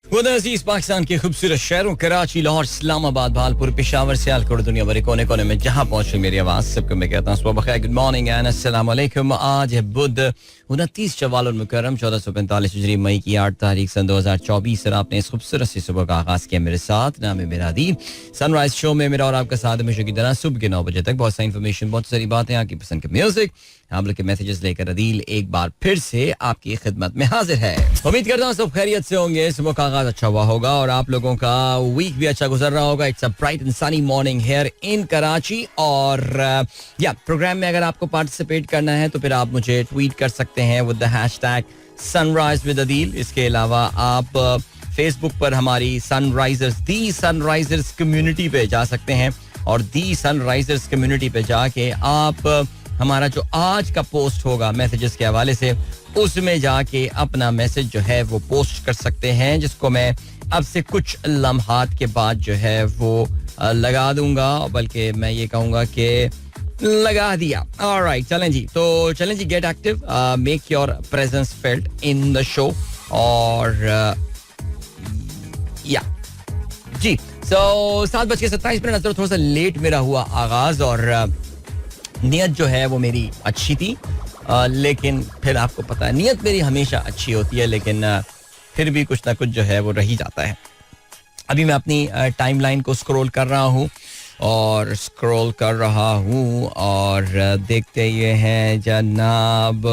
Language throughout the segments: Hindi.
अजीज पाकिस्तान के खूबसूरत शहरों कराची, लाहौर, इस्लामाबाद, भालपुर, पेशावर, सियालकोट, दुनिया भर कोने कोने में जहां पहुंचे मेरी आवाज सबको मैं कहता हूं सुबह बखैर, गुड मॉर्निंग एंड अस्सलाम वालेकुम। आज है बुध 29 शव्वाल मुकर्रम 1445 हिजरी मई की 8 तारीख सन 2024 और आपने इस खूबसूरत सी सुबह का आगाज किया मेरे साथ। नाम है मेरा दी। सनराइज शो में मेरा और आपका साथ हमेशा की तरह सुबह के 9 बजे तक बहुत सारी इन्फॉर्मेशन, बहुत सारी बातें, आपकी पसंद के म्यूजिक, आप लोग के मैसेजेस लेकर अदील एक बार फिर से आपकी खिदमत में हाजिर है। उम्मीद करता हूँ सब खैरियत से होंगे, सुबह का आगाज अच्छा हुआ होगा और आप लोगों का वीक भी अच्छा गुजर रहा होगा। It's a bright and sunny morning here in Karachi और या प्रोग्राम में अगर आपको पार्टिसिपेट करना है तो फिर आप मुझे ट्वीट कर सकते हैं with the hashtag sunrise with Adeel. इसके अलावा आप फेसबुक पर हमारी सनराइजर्स कम्युनिटी पे जा सकते हैं और दी सनराइजर्स कम्युनिटी पे जाके आप हमारा जो आज का पोस्ट होगा मैसेजेस के हवाले से उसमें जाके अपना मैसेज जो है वो पोस्ट कर सकते हैं, जिसको मैं अब से कुछ लम्हात के बाद जो है वो लगा दूंगा, बल्कि मैं ये कहूंगा कि लगा दिया। ऑलराइट, चलें जी get active, make your presence felt in the show और या जी। सो 7:27 थोड़ा सा लेट मेरा हुआ आगाज और नियत जो है वो मेरी अच्छी थी, लेकिन फिर आपको पता है नियत मेरी हमेशा अच्छी होती है, लेकिन फिर भी कुछ ना कुछ जो है वो रह ही जाता है। अभी मैं अपनी टाइमलाइन को स्क्रॉल कर रहा हूँ और देखते ये हैं जनाब,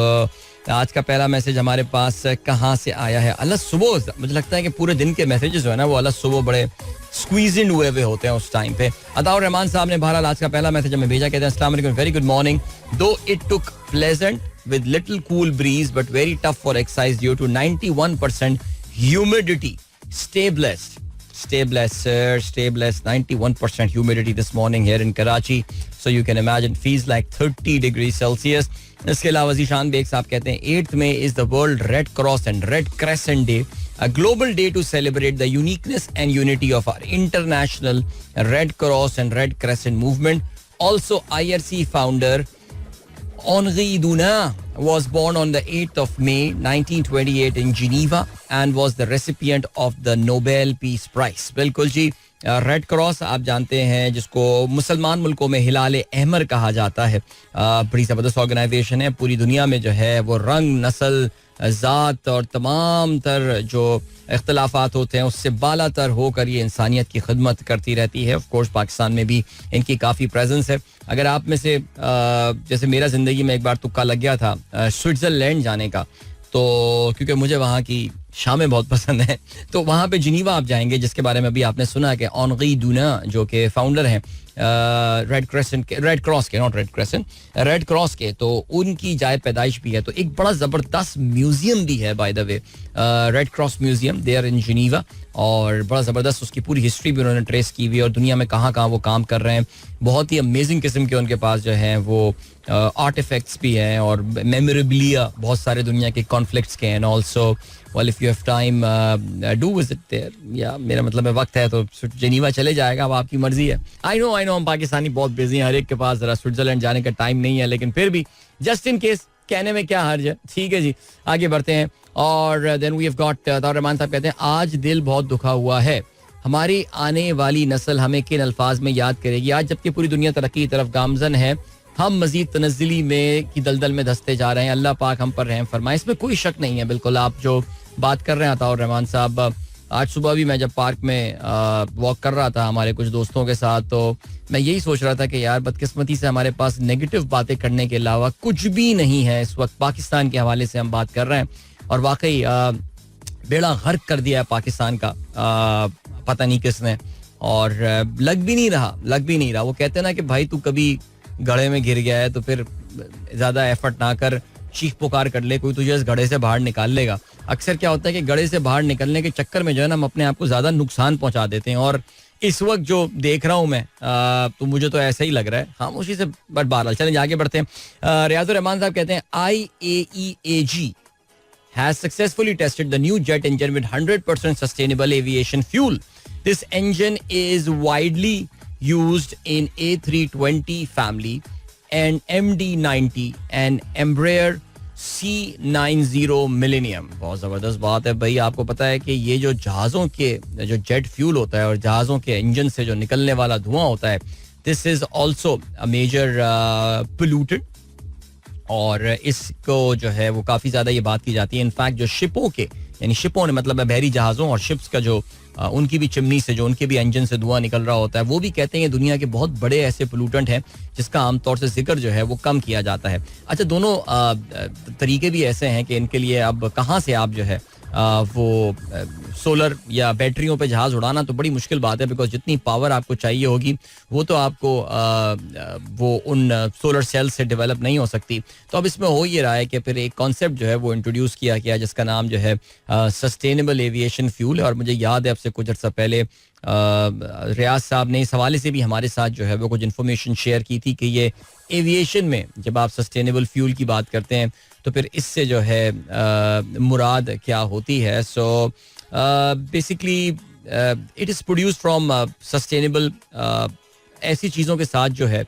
आज का पहला मैसेज हमारे पास कहाँ से आया है। अल्लाह सुबह, मुझे लगता है कि पूरे दिन के मैसेजेस जो है ना वो अल्लाह सुबह बड़े स्क्वीज इन हुए होते हैं उस टाइम पे। अताउर रहमान साहब ने बहरहाल आज का पहला मैसेज हमें भेजा, कहते हैं अस्सलाम वालेकुम, very good morning, though it took pleasant with little cool breeze but very tough for exercise due to 91% humidity, stay blessed sir, stay blessed. 91% humidity this morning here in Karachi, so you can imagine feels like 30 degrees Celsius. इसके अलावा ज़ीशान बेग साहब कहते हैं 8th May is the World Red Cross and Red Crescent Day, a global day to celebrate the uniqueness and unity of our international Red Cross and Red Crescent movement. Also, IRC founder Henri Dunant was born on the 8th of May 1928 in Geneva and was the recipient of the Nobel Peace Prize. बिल्कुल जी, रेड क्रॉस आप जानते हैं जिसको मुसलमान मुल्कों में हिलाल अहमर कहा जाता है, बड़ी ज़बरदस्त ऑर्गेनाइजेशन है। पूरी दुनिया में जो है वो रंग, नस्ल, ज़ात और तमाम तर जो इख्तलाफात होते हैं उससे बालातर होकर ये इंसानियत की खिदमत करती रहती है। ऑफ कोर्स पाकिस्तान में भी इनकी काफ़ी प्रेजेंस है। अगर आप में से जैसे मेरा ज़िंदगी में एक बार तुक्का लग गया था स्विट्ज़रलैंड जाने का, तो क्योंकि मुझे वहाँ की शामें बहुत पसंद है, तो वहाँ पे जिनीवा आप जाएंगे, जिसके बारे में अभी आपने सुना है कि ऑनगी दूना जो कि फाउंडर हैं रेड क्रॉस के, तो उनकी जाए पैदाइश भी है। तो एक बड़ा ज़बरदस्त म्यूजियम भी है by the way, red cross museum there in Geneva, और बड़ा ज़बरदस्त उसकी पूरी हिस्ट्री भी उन्होंने ट्रेस की हुई है और दुनिया में कहाँ कहाँ वो काम कर रहे हैं। बहुत ही अमेजिंग किस्म के उनके पास जो है वो आर्टिफैक्ट्स भी हैं और मेमोरेबिलिया बहुत सारे दुनिया के कॉन्फ्लिक्ट्स के हैं। Also well if you have time do visit there, या मेरा मतलब है वक्त है तो जिनीवा चले जाएगा, अब आपकी मर्जी है। आई नो हम पाकिस्तानी बहुत बिजी हैं, हर एक के पास जरा स्विट्जरलैंड जाने का टाइम नहीं है, लेकिन फिर भी जस्ट इन केस कहने में क्या हर्ज है। ठीक है जी, आगे बढ़ते हैं। और then we have got Rahman साहब कहते हैं आज दिल बहुत दुखा हुआ है, हमारी आने वाली नस्ल हमें किन अल्फाज में याद करेगी। आज जबकि पूरी दुनिया तरक्की की तरफ गामजन है, हम मजीद तनज़्ज़ुली में की दलदल में धंसते जा रहे हैं। अल्लाह पाक हम पर रहम फरमाए, इसमें कोई शक नहीं है। बिल्कुल आप जो बात कर रहे हैं अताउर रहमान साहब, आज सुबह भी मैं जब पार्क में वॉक कर रहा था हमारे कुछ दोस्तों के साथ, तो मैं यही सोच रहा था कि यार बदकिस्मती से हमारे पास नेगेटिव बातें करने के अलावा कुछ भी नहीं है इस वक्त। पाकिस्तान के हवाले से हम बात कर रहे हैं और वाकई बेड़ा गर्क कर दिया है पाकिस्तान का, पता नहीं किसने, और लग भी नहीं रहा। वो कहते हैं ना कि भाई तू कभी गड्ढे में गिर गया है तो फिर ज्यादा एफर्ट ना कर, चीख पुकार कर ले, कोई तुझे इस गड्ढे से बाहर निकाल लेगा। अक्सर क्या होता है कि गड्ढे से बाहर निकलने के चक्कर में जो है ना हम अपने आप को ज्यादा नुकसान पहुंचा देते हैं, और इस वक्त जो देख रहा हूं मैं तो मुझे तो ऐसा ही लग रहा है खामोशी से। बट बहरहाल चलें आगे बढ़ते हैं। रियाजुर रहमान साहब कहते हैं IAEAG has successfully tested the new jet engine with 100% sustainable aviation fuel. This engine is widely used in A320 family and MD-90 and Embraer C90 millennium. बहुत ज़बरदस्त बात है भाई. आपको पता है कि ये जो जहाज़ों के जो जेट फ्यूल होता है और जहाज़ों के इंजन से जो निकलने वाला धुआं होता है, this is also a major polluted. और इसको जो है वो काफ़ी ज़्यादा ये बात की जाती है. इनफैक्ट जो शिपों के, यानी शिपों ने मतलब बहरी जहाज़ों और शिप्स का जो उनकी भी चिमनी से, जो उनके भी इंजन से धुआं निकल रहा होता है, वो भी कहते हैं दुनिया के बहुत बड़े ऐसे पोल्यूटेंट हैं जिसका आमतौर से जिक्र जो है वो कम किया जाता है. अच्छा, दोनों तरीके भी ऐसे हैं कि इनके लिए अब कहाँ से आप जो है वो सोलर या बैटरियों पे जहाज उड़ाना तो बड़ी मुश्किल बात है, बिकॉज जितनी पावर आपको चाहिए होगी वो तो आपको वो उन सोलर सेल से डेवलप नहीं हो सकती. तो अब इसमें हो ये रहा है कि फिर एक कॉन्सेप्ट जो है वो इंट्रोड्यूस किया गया जिसका नाम जो है सस्टेनेबल एविएशन फ्यूल है. और मुझे याद है अब से कुछ अर्सा पहले रियाज साहब ने इस हवाले से भी हमारे साथ जो है वो कुछ इन्फॉर्मेशन शेयर की थी कि ये एविएशन में जब आप सस्टेनेबल फ्यूल की बात करते हैं तो फिर इससे जो है मुराद क्या होती है. So basically it is produced from sustainable, ऐसी चीज़ों के साथ जो है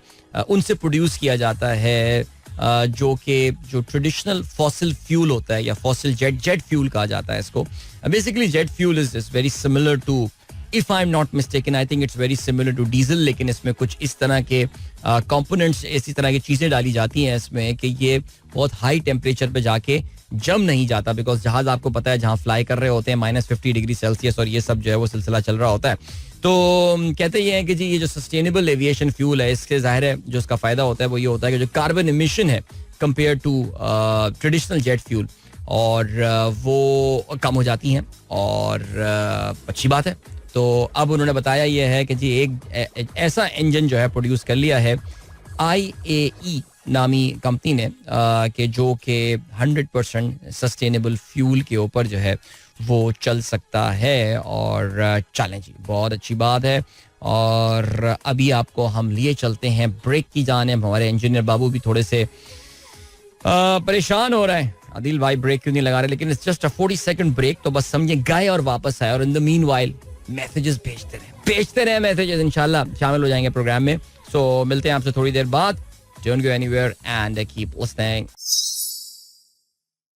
उनसे प्रोड्यूस किया जाता है जो कि जो ट्रेडिशनल फॉसिल फ्यूल होता है या फॉसिल जेट फ्यूल कहा जाता है इसको. Basically jet fuel is very similar to, if I am not mistaken, I think it's very similar to diesel, लेकिन इसमें कुछ इस तरह के कंपोनेंट्स, ऐसी तरह की चीज़ें डाली जाती हैं इसमें कि ये बहुत हाई टेम्परेचर पे जाके जम नहीं जाता. बिकॉज जहाज आपको पता है जहाँ फ्लाई कर रहे होते हैं -50 डिग्री सेल्सियस और ये सब जो है वो सिलसिला चल रहा होता है. तो कहते ये हैं कि जी ये जो सस्टेनेबल एविएशन फ्यूल है, इसके ज़ाहिर है जो इसका फ़ायदा होता है वो ये होता है कि जो कार्बन इमिशन है compare to traditional jet fuel और वो कम हो जाती हैं और अच्छी बात है. तो अब उन्होंने बताया ये है कि जी एक ऐसा इंजन जो है प्रोड्यूस कर लिया है IAE नामी कंपनी ने कि जो कि 100% सस्टेनेबल फ्यूल के ऊपर जो है वो चल सकता है. और चलें जी, बहुत अच्छी बात है. और अभी आपको हम लिए चलते हैं ब्रेक की जानिब. हमारे इंजीनियर बाबू भी थोड़े से परेशान हो रहे हैं, आदिल भाई ब्रेक क्यों नहीं लगा रहे, लेकिन it's just a 40 second break. तो बस समझे गए और वापस आए. और in the meanwhile messages भेजते रहे मैसेजेस, इंशाल्लाह शामिल हो जाएंगे प्रोग्राम में. सो मिलते हैं आपसे थोड़ी देर बाद. Don't go anywhere and keep listening.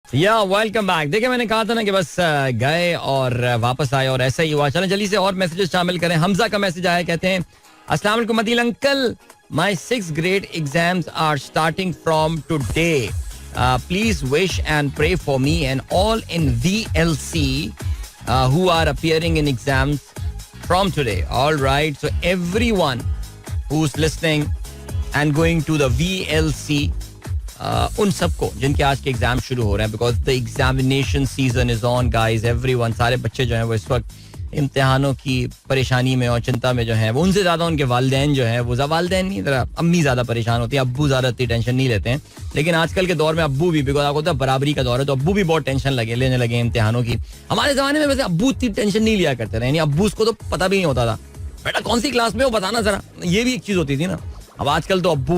Welcome back. देखिए मैंने कहा था ना कि बस गए और वापस आए और ऐसा ही हुआ. चलें जल्दी से और मैसेजेस शामिल करें. हमजा का मैसेज आया, कहते हैं अस्सलाम वालेकुम Adeel uncle, my 6th grade exams are starting from today. Please wish and pray for me and all in VLC who are appearing in exams from today. All right, so everyone who's listening and going to the VLC, उन सबको जिनके आज के एग्जाम शुरू हो रहे हैं, because the examination season is on guys. Everyone, सारे बच्चे जो हैं वो इस वक्त इम्तिहानों की परेशानी में और चिंता में जो हैं वो, उनसे ज़्यादा उनके वालिदैन जो हैं वो, वालिदैन नहीं, जरा अम्मी ज़्यादा परेशान होती है, अब्बू ज़्यादा इतनी टेंशन नहीं लेते हैं. लेकिन आजकल के दौर में अब्बू भी, बिकॉज आपको होता है बराबरी का दौर है, तो अब्बू भी बहुत टेंशन लेने लगे इम्तिहानों की. हमारे ज़माने में वैसे अब्बू इतनी टेंशन नहीं लिया करते थे, यानी अब्बू उसको तो पता भी नहीं होता था बेटा कौन सी क्लास में हो बताना जरा, ये भी एक चीज़ होती थी ना. अब आजकल तो अब्बू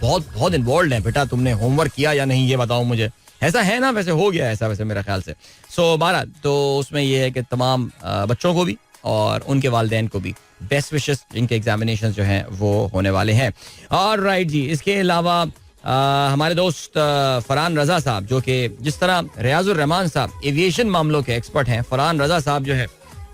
बहुत इन्वॉल्व हैं, बेटा तुमने होमवर्क किया या नहीं ये बताओ मुझे. ऐसा है ना, वैसे हो गया ऐसा वैसे मेरे ख्याल से. सो बारह तो उसमें ये है कि तमाम बच्चों को भी और उनके वालिदैन को भी बेस्ट विशेस, जिनके एग्जामिनेशन जो हैं वो होने वाले हैं. और राइट जी, इसके अलावा हमारे दोस्त फरहान रजा साहब, जो कि जिस तरह रियाजुर रहमान साहब एविएशन मामलों के एक्सपर्ट हैं, फरहान रजा साहब जो है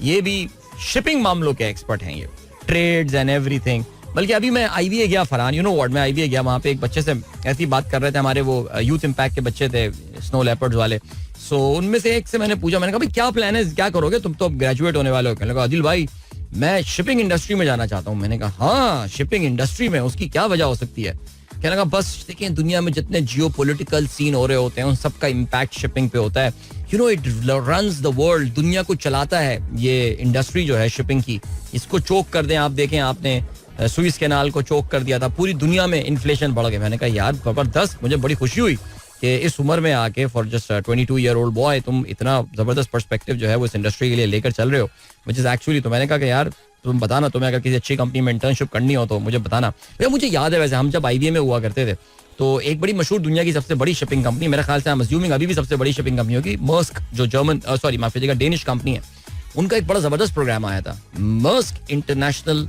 ये भी शिपिंग मामलों के एक्सपर्ट हैं, ये ट्रेड्स एंड एवरीथिंग. बल्कि अभी मैं IBA गया फरहान, यू नो व्हाट, मैं IBA गया, वहाँ पे एक बच्चे से ऐसी बात कर रहे थे, हमारे वो यूथ इम्पैक्ट के बच्चे थे, स्नो लेपर्ड्स वाले. सो उनमें से एक से मैंने पूछा, मैंने कहा भाई क्या प्लान है, क्या करोगे, तुम तो अब ग्रेजुएट होने वाले हो. कहने लगा आदिल भाई मैं शिपिंग इंडस्ट्री में जाना चाहता हूँ. मैंने कहा हाँ शिपिंग इंडस्ट्री में, उसकी क्या वजह हो सकती है. कहने लगा बस देखिए दुनिया में जितने जियो पोलिटिकल सीन हो रहे होते हैं उन सबका इम्पैक्ट शिपिंग पे होता है. You know it runs the world, दुनिया को चलाता है ये इंडस्ट्री जो है शिपिंग की. इसको चोक कर दें, आप देखें आपने सुइस कैनाल को चोक कर दिया था, पूरी दुनिया में इन्फ्लेशन बढ़ गया. मैंने कहा यार जबरदस्त, मुझे बड़ी खुशी हुई कि इस उम्र में आके for just 22 year old boy तुम इतना जबरदस्त पर्सपेक्टिव जो है वो इस इंडस्ट्री के लिए लेकर चल रहे हो, विच इज एक्चुअली. तो मैंने कहा कि यार तुम बताना, तुम्हें अगर किसी अच्छी कंपनी में इंटर्नशिप करनी हो तो मुझे बताना. भैया मुझे याद है वैसे हम जब IBA में हुआ करते थे तो एक बड़ी मशहूर दुनिया की सबसे बड़ी शिपिंग कंपनी, मेरे ख्याल से आई एम अज्यूमिंग अभी भी सबसे बड़ी शिपिंग कंपनी होगी, मर्स्क, जो जर्मन सॉरी माफ कीजिएगा डेनिश कंपनी है, उनका एक बड़ा जबरदस्त प्रोग्राम आया था, मर्स्क इंटरनेशनल,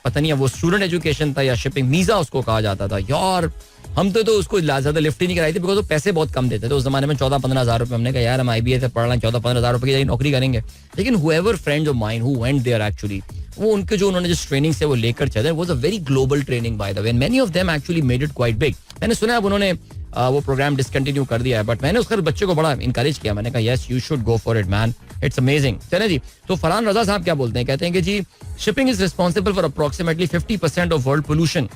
पता नहीं वो स्टूडेंट एजुकेशन था या शिपिंग वीजा उसको कहा जाता था. यार हम तो उसको ज्यादा लिफ्ट ही नहीं कराई थी बिकॉज वो पैसे बहुत कम देते थे उस जमाने में, 14-15 हज़ार रुपए. हमने कहा यार हम IBA से पढ़ रहे हैं, 14-15 हज़ार रुपए की नौकरी करेंगे. लेकिन whoever friends of mine who went there actually, वो उनके जो उन्होंने जिस ट्रेनिंग से वो लेकर चले, was a very global training by the way, and many of them actually made it quite big. मैंने सुना अब उन्होंने वो प्रोग्राम डिसकंटिन्यू कर दिया है, बट मैंने उसका बच्चे को बड़ा इंकरेज किया. मैंने कहा yes you should go for it man, it's amazing. चले जी. तो फरहान रजा साहब क्या बोलते हैं, कहते हैं कि जी shipping is responsible for approximately 50% of world pollution.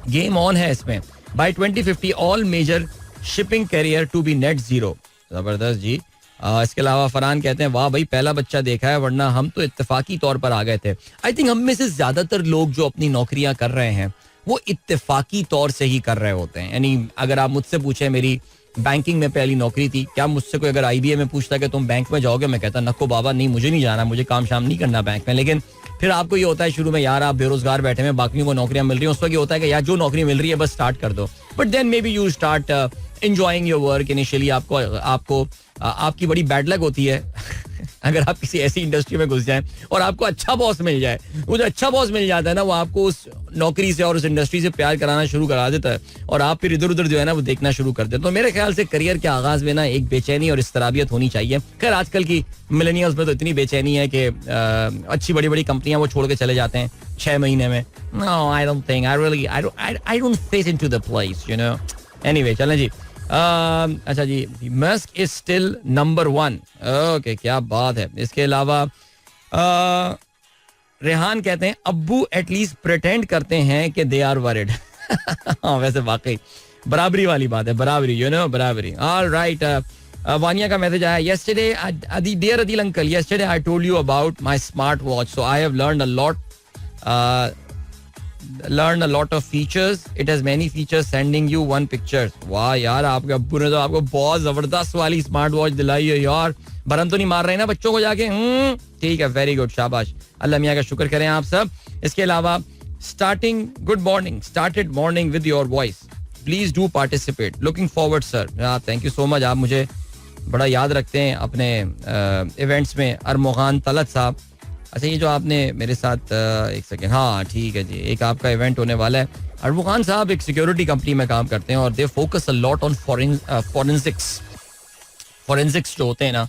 Game on है इसमें. By 2050 all major shipping carrier to be net zero. जबरदस्त जी. इसके अलावा फरहान कहते हैं वाह भाई पहला बच्चा देखा है, वरना हम तो इत्तेफाकी तौर पर आ गए थे. आई थिंक हम में से ज्यादातर लोग जो अपनी नौकरियां कर रहे हैं वो इत्तेफाकी तौर से ही कर रहे होते हैं. यानी अगर आप मुझसे पूछे, मेरी बैंकिंग में पहली नौकरी थी, क्या मुझसे कोई अगर IBA में पूछता कि तुम बैंक में जाओगे, मैं कहता नको बाबा नहीं, मुझे नहीं जाना, मुझे काम शाम नहीं करना बैंक में. लेकिन फिर आपको ये होता है शुरू में यार आप बेरोजगार बैठे हैं, बाकियों को नौकरियां मिल रही हैं, उस वक्त ये होता है कि यार जो नौकरी मिल रही है बस स्टार्ट कर दो. But then maybe you start enjoying your work. Initially आपको आपकी बड़ी बैड लक होती है अगर आप किसी ऐसी इंडस्ट्री में घुस जाएं और आपको अच्छा बॉस मिल जाए. वो जो अच्छा बॉस मिल जाता है ना, वो आपको उस नौकरी से और उस इंडस्ट्री से प्यार कराना शुरू करा देता है और आप फिर इधर उधर जो है ना वो देखना शुरू कर देते हैं. तो मेरे ख्याल से करियर के आगाज में ना एक बेचैनी और इस्तराबियत होनी चाहिए. खैर आजकल की मिलेनियल्स में तो इतनी बेचैनी है कि अच्छी बड़ी बड़ी कंपनियां वो छोड़ के चले जाते हैं 6 महीने में. No I don't think I don't fit into the place you know. Anyway चलें जी. अच्छा जी, Musk is still number 1. Okay क्या बात है. इसके अलावा रेहान कहते हैं अब्बू एटलीस्ट प्रिटेंड करते हैं कि दे आर वरिड. हाँ वैसे वाकई बराबरी वाली बात है, बराबरी यू नो बराबरी. ऑलराइट. वानिया का मैसेज आया. yesterday dear Adil uncle, yesterday I told you about my smart watch, so I have learned a lot of features. It has many features, sending you one picture. वाह यार आपके अब्बू ने तो आपको बहुत जबरदस्त वाली स्मार्ट वॉच दिलाई है यार. भरम तो नहीं मार रहे ना बच्चों को जाके. ठीक है, वेरी गुड, शाबाश, अल्लाह मियां का शुक्र करें आप सब. इसके अलावा good morning, started morning with your voice, please do participate, looking forward sir. Thank you so much, आप मुझे बड़ा याद रखते हैं अपने इवेंट्स में. अरमोगान तलत साहब, अच्छा ये जो आपने मेरे साथ एक सेकेंड, हाँ ठीक है जी, एक आपका इवेंट होने वाला है. अरमोगान साहब एक सिक्योरिटी कंपनी में काम करते हैं और they focus a lot on forensics जो होते हैं ना,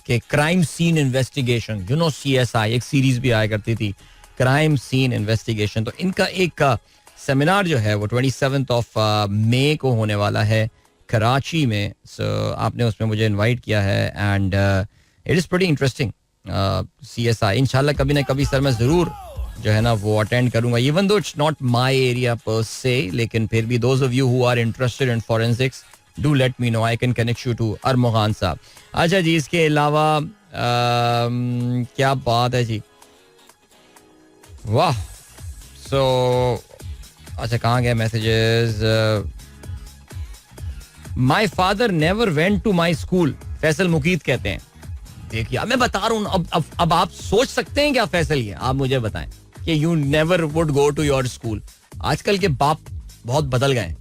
कि crime scene investigation, you know CSI एक सीरीज भी आया करती थी, क्राइम सीन इन्वेस्टिगेशन. तो इनका एक सेमिनार जो है वो 27 मई को होने वाला है कराची में. सो आपने उसमें मुझे इनवाइट किया है and it is pretty interesting. CSI इंशाल्लाह कभी ना कभी सर मैं जरूर जो है ना वो अटेंड करूंगा, even though it's not my area पर से, लेकिन फिर भी those of you who are interested in forensics do let me know, I can connect you to Armaghan साहब. अच्छा जी, इसके अलावा क्या बात है जी, वाह. सो अच्छा कहाँ गए messages. My father never went to my school, Faisal Muqeed कहते हैं. देखिए मैं बता रहा हूँ, अब आप सोच सकते हैं क्या फैसल, ये आप मुझे बताएं कि you never would go to your school. आजकल के बाप बहुत बदल गए हैं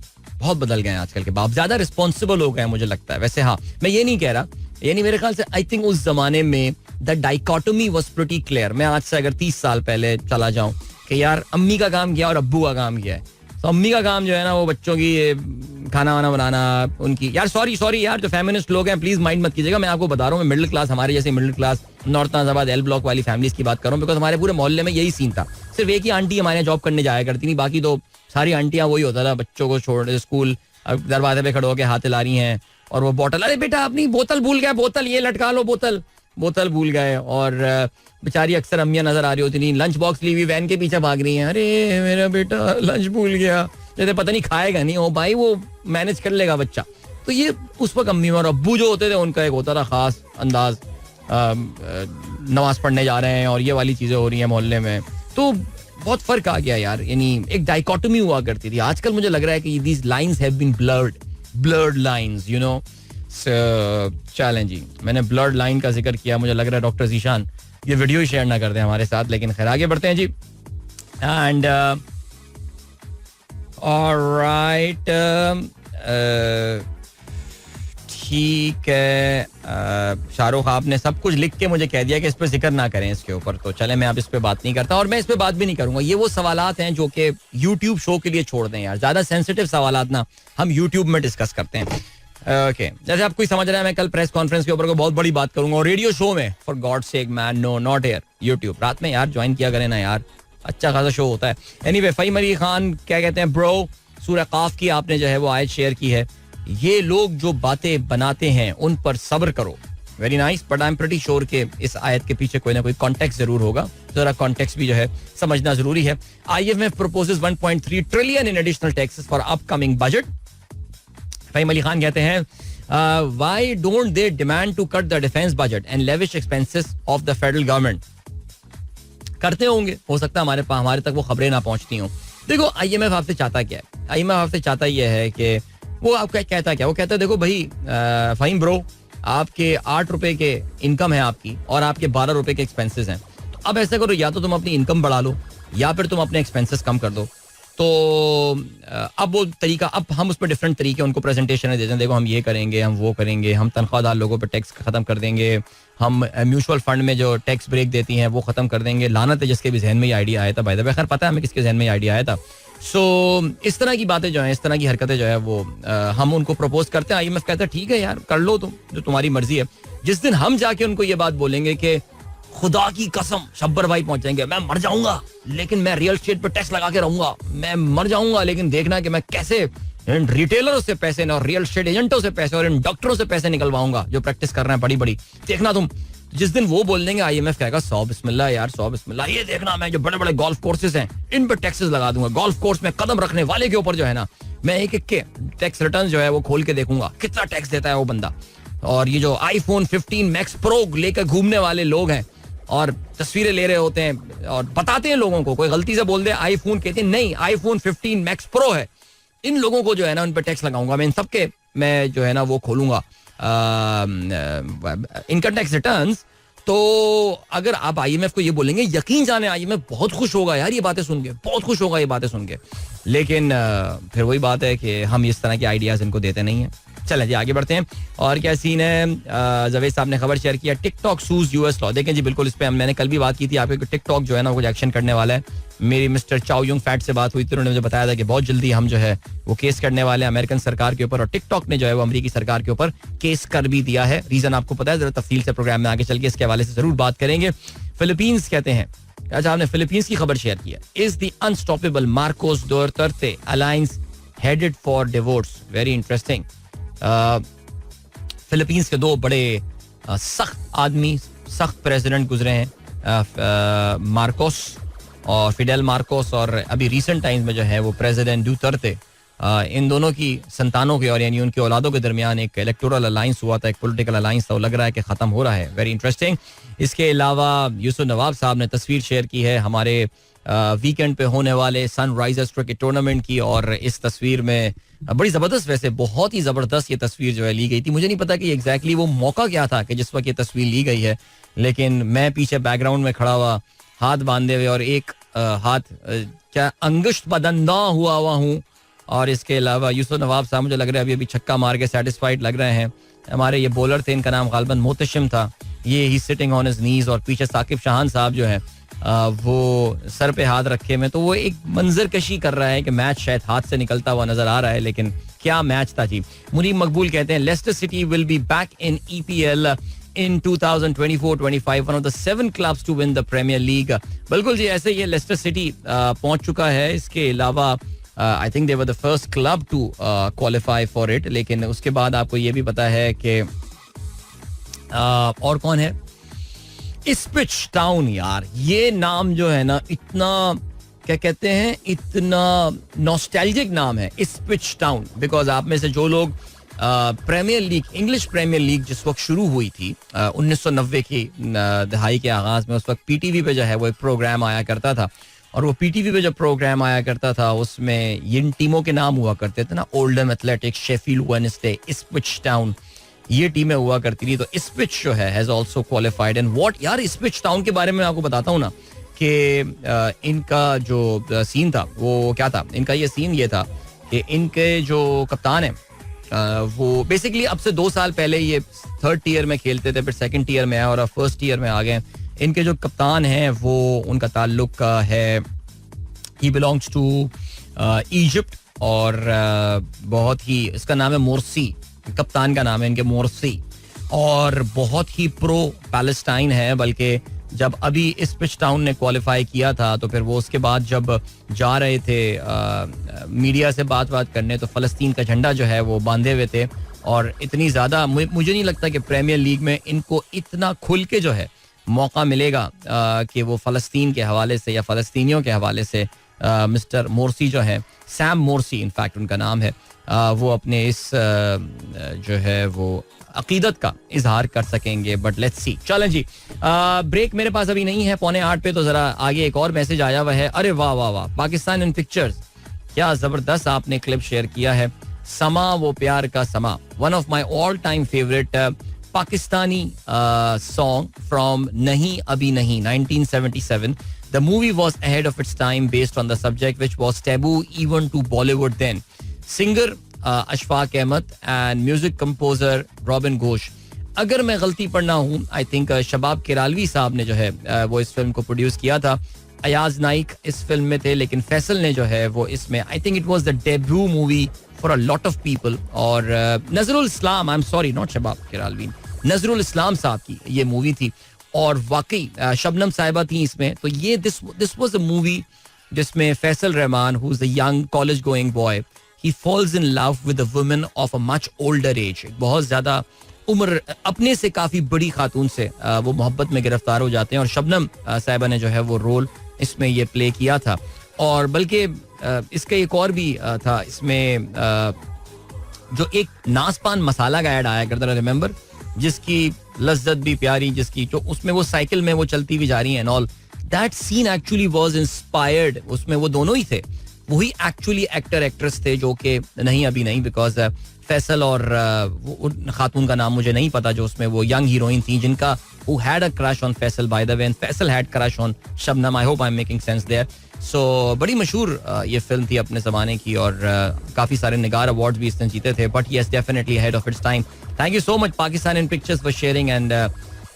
आजकल के बाप, ज्यादा रिस्पॉन्सिबल हो गए मुझे लगता है. वैसे हाँ, मैं ये नहीं कह रहा, यानी मेरे ख्याल से आई थिंक उस जमाने में the dichotomy was pretty clear. मैं आज से अगर 30 साल पहले चला जाऊं कि यार अम्मी का काम किया और अब्बू का काम किया है, तो अम्मी का काम जो है ना वो बच्चों की खाना वाना बनाना, उनकी यार सॉरी यार जो फेमिनिस्ट लोग हैं प्लीज माइंड मत कीजिएगा, मैं आपको बता रहा हूँ, मैं मिडिल क्लास, हमारे जैसे middle class north Nazimabad L block वाली फैमिलीज की बात कर रहा हूँ, बिकॉज हमारे पूरे मोहल्ले में यही सीन था. सिर्फ एक ही आंटी हमारे यहाँ जॉब करने जाया करती थी, बाकी तो सारी आंटियां वही होता था, बच्चों को छोड़ स्कूल दरवाजे पे खड़े होकर हाथ हिला रही हैं और वो बोतल, अरे बेटा अपनी बोतल भूल गया, बोतल ये लटका लो, बोतल भूल गए. और बेचारी अक्सर अम्मियां नजर आ रही होती, नहीं लंच बॉक्स ली हुई वैन के पीछे भाग रही हैं, अरे मेरा बेटा लंच भूल गया, जैसे पता नहीं खाएगा नहीं, ओ भाई वो मैनेज कर लेगा बच्चा. तो ये उस वक्त अम्मी और अब्बू जो होते थे उनका एक होता था खास अंदाज, नमाज पढ़ने जा रहे हैं और ये वाली चीजें हो रही हैं मोहल्ले में. तो बहुत फर्क आ गया यार, यानी एक डाइकोटोमी हुआ करती थी. आजकल मुझे लग रहा है कि these lines have been blurred lines you know. Challenging, मैंने ब्लर्ड लाइन का जिक्र किया, मुझे लग रहा है डॉक्टर जीशान ये वीडियो ही शेयर ना कर दें हमारे साथ, लेकिन खैर आगे बढ़ते हैं जी. एंड ऑलराइट, ठीक है, शाहरुख आपने सब कुछ लिख के मुझे कह दिया कि इस पर जिक्र ना करें इसके ऊपर, तो चले मैं अब इस पे बात नहीं करता और मैं इस पे बात भी नहीं करूंगा. ये वो सवालात हैं जो कि यूट्यूब शो के लिए छोड़ दें यार, ज्यादा सेंसिटिव सवालात ना हम यूट्यूब में डिस्कस करते हैं. ओके, जैसे आप कोई समझ रहा है मैं कल प्रेस कॉन्फ्रेंस के ऊपर को बहुत बड़ी बात करूंगा और रेडियो शो में, for God sake man, no not here YouTube. रात में यार ज्वाइन किया करें ना यार, अच्छा खासा शो होता है. एनीवे, फ़हीम अली खान क्या कहते हैं, ब्रो सूरह काफ की आपने जो है वो आयत शेयर की है, ये लोग जो बातें बनाते हैं उन पर सब्र करो. Very nice, but I am pretty sure कि इस आयत के पीछे कोई ना कोई कॉन्टेक्स्ट जरूर होगा, जरा कॉन्टेक्स्ट भी जो है समझना जरूरी है. IMF proposes 1.3 trillion in additional taxes for upcoming budget. Faheem Ali Khan कहते हैं, why don't they demand to cut the defence budget and lavish expenses of the federal government. करते होंगे, हो सकता है हमारे तक वो खबरें ना पहुंचती हों. देखो, IMF आपसे चाहता क्या है? IMF आपसे चाहता यह है कि वो आपका कहता क्या, वो कहता है देखो भाई फ़हीम ब्रो, आपके 8 रुपए के इनकम है आपकी और आपके 12 रुपए के एक्सपेंसेस हैं. तो अब ऐसा करो, या तो तुम अपनी इनकम बढ़ा लो या फिर तुम अपने एक्सपेंसेस कम कर दो. तो अब वो तरीका, अब हम उस पर डिफरेंट तरीके उनको प्रेजेंटेशन देते हैं, देखो हम ये करेंगे, हम वो करेंगे, हम तनख्वाहदार लोगों पर टैक्स खत्म कर देंगे, हम म्यूचुअल फंड में जो टैक्स ब्रेक देती हैं वो खत्म कर देंगे. लानत है जिसके भी जहन में ये आइडिया आया था, बाय द वे, खैर पता है हमें किसके जहन में ये आइडिया आया था. सो इस तरह की बातें जो हैं, इस तरह की हरकतें जो है वो हम उनको प्रपोज करते हैं. IMF कहता है ठीक है यार, कर लो तुम, जो तुम्हारी मर्जी है. जिस दिन हम जाके उनको ये बात बोलेंगे कि खुदा की कसम, शब्बर भाई पहुंचेंगे, मैं मर जाऊंगा लेकिन मैं रियल एस्टेट पे टैक्स लगा के रहूंगा, मैं मर जाऊंगा लेकिन देखना कि मैं कैसे इन रिटेलरों से पैसे और रियल एस्टेट एजेंटों से पैसे और इन डॉक्टरों से पैसे निकलवाऊंगा जो प्रैक्टिस कर रहे हैं बड़ी बड़ी, देखना तुम. जिस दिन वो बोल देंगे, IMF कहेगा 100 बिस्मिल्लाह यार, 100 बिस्मिल्लाह, ये देखना मैं जो बड़े बड़े गोल्फ कोर्सेज हैं इन पर टैक्सेस लगा दूंगा. गोल्फ कोर्स में कदम रखने वाले के ऊपर जो है ना, मैं एक एक के टैक्स रिटर्न जो है वो खोल के देखूंगा कितना टैक्स देता है वो बंदा. और ये जो iPhone 15 Max Pro लेकर घूमने वाले लोग हैं और तस्वीरें ले रहे होते हैं और बताते हैं लोगों को, कोई गलती से बोल दे आईफोन, कहते हैं नहीं iPhone 15 Max Pro है, इन लोगों को जो है ना उन पर टैक्स लगाऊंगा मैं. इन सबके मैं जो है ना वो खोलूंगा इनकम टैक्स रिटर्न्स. तो अगर आप IMF को ये बोलेंगे, यकीन जाने IMF बहुत खुश होगा यार ये बातें सुन के, बहुत खुश होगा ये बातें सुन के. लेकिन फिर वही बात है कि हम इस तरह के आइडियाज इनको देते नहीं हैं. चलें जी आगे बढ़ते हैं. और क्या सीन है, जावेद साहब ने खबर शेयर किया, टिकटॉक सूज US लॉ. देखें जी, बिल्कुल इस पे मैंने कल भी बात की थी आपके, टिकटॉक जो है ना कुछ एक्शन करने वाला है. मेरी मिस्टर चाओ युंग फैट से बात हुई थी, उन्होंने मुझे बताया था कि बहुत जल्दी हम जो है वो केस करने वाले हैं अमेरिकन सरकार के ऊपर, और टिकटॉक ने जो है वो अमेरिकी सरकार के ऊपर केस कर भी दिया है. रीजन आपको पता है, जरा तफसील से प्रोग्राम में आगे चल के इसके हवाले से जरूर बात करेंगे. फिलीपींस कहते हैं, अच्छा आपने फिलीपींस की खबर शेयर की है, is the unstoppable Marcos Duterte alliance headed for divorce. Very interesting. Philippines के दो बड़े सख्त आदमी, सख्त प्रेसिडेंट गुजरे हैं, मार्कोस और फिडेल मार्कोस, और अभी रिसेंट टाइम्स में जो है वो प्रेसिडेंट डुटर्टे. इन दोनों की संतानों के और यानी उनकी औलादों के दरमियान एक इलेक्टोरल अलायंस हुआ था, एक पॉलिटिकल अलायंस था, वो लग रहा है कि खत्म हो रहा है. Very interesting. इसके अलावा यूसुफ नवाब साहब ने तस्वीर शेयर की है हमारे वीकेंड पे होने वाले सनराइजर्स क्रिकेट टूर्नामेंट की, और इस तस्वीर में बड़ी ज़बरदस्त, वैसे बहुत ही ज़बरदस्त ये तस्वीर जो है ली गई थी. मुझे नहीं पता कि एग्जैक्टली वो मौका क्या था कि जिस वक्त ये तस्वीर ली गई है, लेकिन मैं पीछे बैकग्राउंड में खड़ा हुआ हाथ बांधे हुए और एक हाथ क्या अंगुष्ठ बदंदा हुआ हूँ. और इसके अलावा यूसुफ नवाब साहब मुझे लग रहा है अभी छक्का मार के सेटिस्फाइड लग रहे हैं. हमारे ये बॉलर थे, इनका नाम गालबन मोहतशिम था, ये ही सिटिंग ऑन हिज नीज, और पीछे साकिब शाहान साहब जो है वो सर पे हाथ रखे में, तो वो एक मंजर कशी कर रहा है कि मैच शायद हाथ से निकलता हुआ नजर आ रहा है, लेकिन क्या मैच था जी. मुनीब मकबूल कहते हैं, Leicester City will be back in EPL in 2024-25, one of the 7 clubs to win the Premier League. बिल्कुल जी, ऐसे ये लेस्टर सिटी पहुंच चुका है. इसके अलावा I think they were the first club to qualify for it. लेकिन उसके बाद आपको ये भी पता है कि और कौन है, इस्पिच टाउन. यार ये नाम जो है ना, इतना क्या कहते हैं, इतना नॉस्टैल्जिक नाम है इस्पिच टाउन, बिकॉज आप में से जो लोग premier league, English premier league जिस वक्त शुरू हुई थी 1990 की दहाई के आगाज में, उस वक्त PTV पे जो है वो एक प्रोग्राम आया करता था, और वो PTV पे जो प्रोग्राम आया करता था उसमें इन टीमों के नाम हुआ करते थे ना, Oldham Athletics, Sheffield Wednesday, Ipswich Town, ये टीमें हुआ करती थी. तो इस्पिच जो है has also qualified. And what यार, इस्पिच टाउन के बारे में आपको बताता हूँ ना कि इनका जो सीन था वो क्या था. इनका ये सीन ये था कि इनके जो कप्तान है वो बेसिकली अब से 2 साल पहले ये थर्ड टीयर में खेलते थे, फिर सेकंड टीयर में आए और अब फर्स्ट टीयर में आ गए. इनके जो कप्तान हैं वो उनका ताल्लुक है, ही बिलोंग्स टू इजिप्ट और बहुत ही, इसका नाम है मोरसी, कप्तान का नाम है इनके मोरसी, और बहुत ही प्रो पैलेस्टाइन है. बल्कि जब अभी इस पिच टाउन ने क्वालिफाई किया था तो फिर वो उसके बाद जब जा रहे थे मीडिया से बात करने तो फ़लस्तीन का झंडा जो है वो बांधे हुए थे. और इतनी ज़्यादा मुझे नहीं लगता कि प्रीमियर लीग में इनको इतना खुल के जो है मौका मिलेगा कि वो फ़लस्तीन के हवाले से या फ़लस्तीनियों के हवाले से मिस्टर मोरसी जो है, सैम मोरसी इनफैक्ट उनका नाम है, वो अपने इस जो है वो अकीदत का इजहार कर सकेंगे. But let's see. चलें जी, ब्रेक मेरे पास अभी नहीं है 7:45 पे, तो जरा आगे एक और मैसेज आया हुआ है. अरे वाह वाह वाह, पाकिस्तान इन पिक्चर्स, क्या जबरदस्त आपने क्लिप शेयर किया है. समा वो प्यार का समा, one of my all time favourite Pakistani song from नहीं अभी नहीं 1977. The movie was ahead of its time based on the subject which was taboo even to Bollywood then. Singer Ashfaq Ahmed and music composer Robin Ghosh. अगर मैं गलती पर ना हूँ, आई थिंक शबाब किरालवी साहब ने जो है वो इस फिल्म को प्रोड्यूस किया था. अयाज नाइक इस फिल्म में थे, लेकिन फैसल ने जो है वो इसमें, I think it was the debut movie for a lot of people. और Nazrul Islam, I am sorry not Shabab Kiranvi, Nazrul Islam साहब की ये मूवी थी. और वाकई शबनम साहिबा थी इसमें. तो ये दिस वाज अ मूवी जिसमें Faisal Rahman, who is a young college going boy, he falls in love with a woman of a much older age. बहुत ज्यादा उम्र, अपने से काफी बड़ी खातून से वो मोहब्बत में गिरफ्तार हो जाते हैं. और शबनम साहिबा ने जो है वो रोल इसमें ये प्ले किया था. और बल्कि इसका एक और भी था इसमें, जो एक नासपान मसाला का ऐड आया करता, रिमेंबर, जिसकी लज्जत भी प्यारी, जिसकी जो उसमें वो साइकिल में वो चलती भी जा रही है and all. That scene actually was inspired, उसमें वो दोनों ही थे, वही एक्चुअली एक्टर एक्ट्रेस थे जो कि नहीं अभी नहीं, बिकॉज फैसल और खातून का नाम मुझे नहीं पता, जो उसमें वो यंग हीरोइन थी जिनका who had a crush on Faisal by the way and Faisal had crush on Shabnam. I hope I'm making sense there. So बड़ी मशहूर ये फिल्म थी अपने ज़माने की और काफ़ी सारे निगार अवार्ड्स भी इसने जीते थे. But yes, definitely ahead of its time. Thank you so much Pakistan in Pictures for sharing. And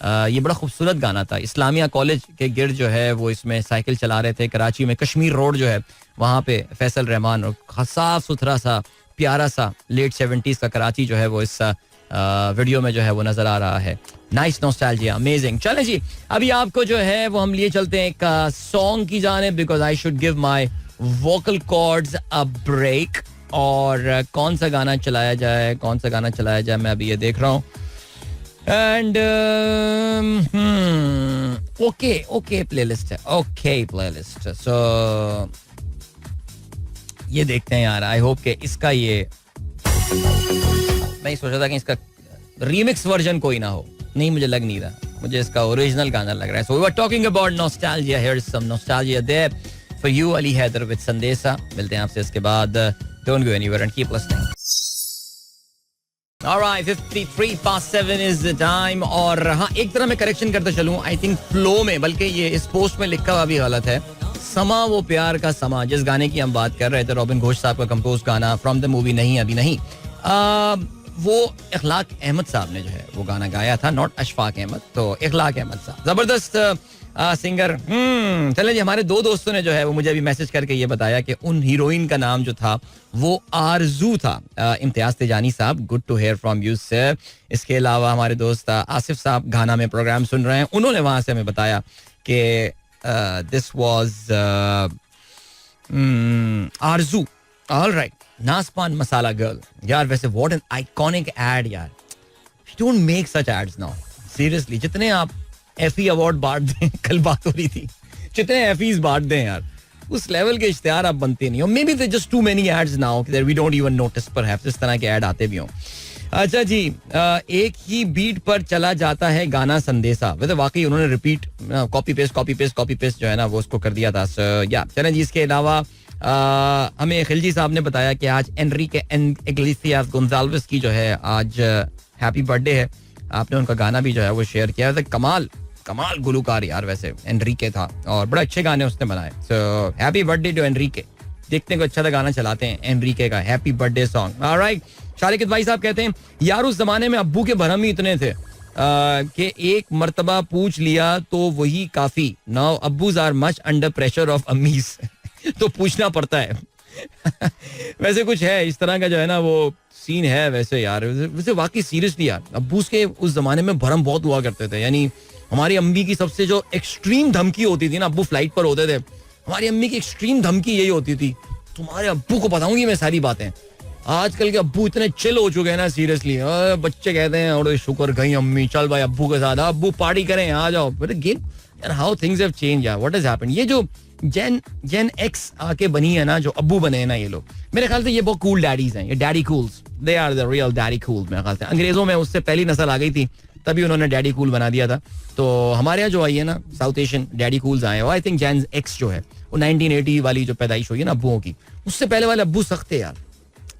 ये बड़ा खूबसूरत गाना था. इस्लामिया कॉलेज के गिर्द जो है वो इसमें साइकिल चला रहे थे कराची में, कश्मीर रोड जो है वहाँ पे फैसल रहमान, और साफ सुथरा सा प्यारा सा लेट 70s का कराची जो है वो इस वीडियो में जो है वो नजर आ रहा है. Nice nostalgia, amazing. चलें जी, अभी आपको जो है वो हम लिए चलते हैं एक सॉन्ग की जाने, because I should give my vocal cords a break. और कौन सा गाना चलाया जाए, मैं अभी ये देख रहा हूँ. एंड ओके प्लेलिस्ट है, ओके प्लेलिस्ट. सो ये देखते हैं यार. आई होप के इसका ये, मैं सोचा था कि इसका रीमिक्स वर्जन कोई ना हो, नहीं मुझे लग नहीं रहा, मुझे इसका ओरिजिनल गाना लग रहा है. So we were talking about nostalgia, here is some nostalgia there for you, Ali Haider with Sandesa. मिलते हैं आपसे इसके बाद. Don't go anywhere and keep listening. Alright, 7 is the time. और हाँ, एक तरह मैं करेक्शन करता चलूं, आई थिंक फ्लो में, बल्कि ये इस पोस्ट में लिखा हुआ भी गलत है. समा वो प्यार का समा, जिस गाने की हम बात कर रहे थे, रॉबिन घोष साहब का कंपोज गाना फ्रॉम द मूवी नहीं अभी नहीं, वो इखलाक अहमद साहब ने जो है वो गाना गाया था, नॉट अशफाक अहमद. तो इखलाक अहमद साहब जबरदस्त सिंगर. चलें जी, हमारे दो दोस्तों ने जो है वो मुझे अभी मैसेज करके ये बताया कि उन हीरोइन का नाम जो था वो आरजू था. Imtiaz Tijani sahab, good to hear from you sir. इसके अलावा हमारे दोस्त आसिफ साहब घाना में प्रोग्राम सुन रहे हैं, उन्होंने वहां से हमें बताया कि this was Aarzoo. Alright, Naspan masala girl. यार वैसे व्हाट एन आइकॉनिक एड यार. Don't make such ads now, seriously. जितने आप एफी अवार्ड बांट दें, कल बात हो रही थी, जितने एफीज बांट दें यार, उस लेवल के इश्तिहार आप बनते नहीं हो. Maybe there just too many ads now that we don't even notice perhaps, इस तरह के ऐड आते भी हों. अच्छा जी, एक ही बीट पर चला जाता है गाना संदेशा. वैसे वाकई उन्होंने रिपीट, कॉपी पेस्ट जो है ना वो उसको कर दिया था. या चलें जी, इसके अलावा हमें खिलजी साहब ने बताया कि आज एनरिके इग्लेसियास गोंजाल्वेस की जो है आज हैप्पी बर्थडे है. आपने उनका गाना भी जो है वो शेयर किया था. कमाल गुलूकार यार वैसे एनरिके था, और बड़े अच्छे गाने उसने बनाए. So happy birthday to Enrique. देखते हैं कोई अच्छा सा गाना चलाते हैं एनरिके का happy birthday song. Alright, Shariq भाई साहब कहते हैं यार उस जमाने में अब्बू के भरम ही इतने थे कि एक मर्तबा पूछ लिया तो वही काफी. नाउ अब्बूज are much under pressure of अम्मीज. तो पूछना पड़ता है. वैसे कुछ है इस तरह का जो है ना वो सीन है वैसे यार. वैसे वाकई सीरियसली यार अब्बूज के उस जमाने में भरम बहुत हुआ करते थे. यानी हमारी अम्मी की सबसे जो एक्सट्रीम धमकी होती थी ना, अब्बू फ्लाइट पर होते थे, हमारी अम्मी की एक्सट्रीम धमकी यही होती थी, तुम्हारे अब्बू को बताऊंगी मैं सारी बातें. आजकल के अब्बू इतने चिल हो चुके हैं ना सीरियसली. बच्चे कहते हैं और शुक्र गई अम्मी, चल भाई अब्बू के साथ अब्बू पार्टी करें, आ जाओ. बट अगेन यार हाउ थिंग्स हैव चेंज यार, व्हाट हैज हैपेंड. ये जो जेन एक्स आके बनी है ना, जो अब्बू बने हैं ना ये लोग, मेरे ख्याल से ये बहुत कूल डैडीज हैं. ये daddy cools, they are the real daddy cools. मेरे ख्याल से अंग्रेजों में उससे पहली नस्ल आ गई थी, तभी उन्होंने डैडी कूल बना दिया था. तो हमारे यहाँ जो आई है ना साउथ एशियन डैडी कूल्स आए. आई थिंक जेन एक्स जो है वो 1980 वाली जो पैदाइश हुई है ना अब्बुओं की, उससे पहले वाले अब्बू सख्त है यार.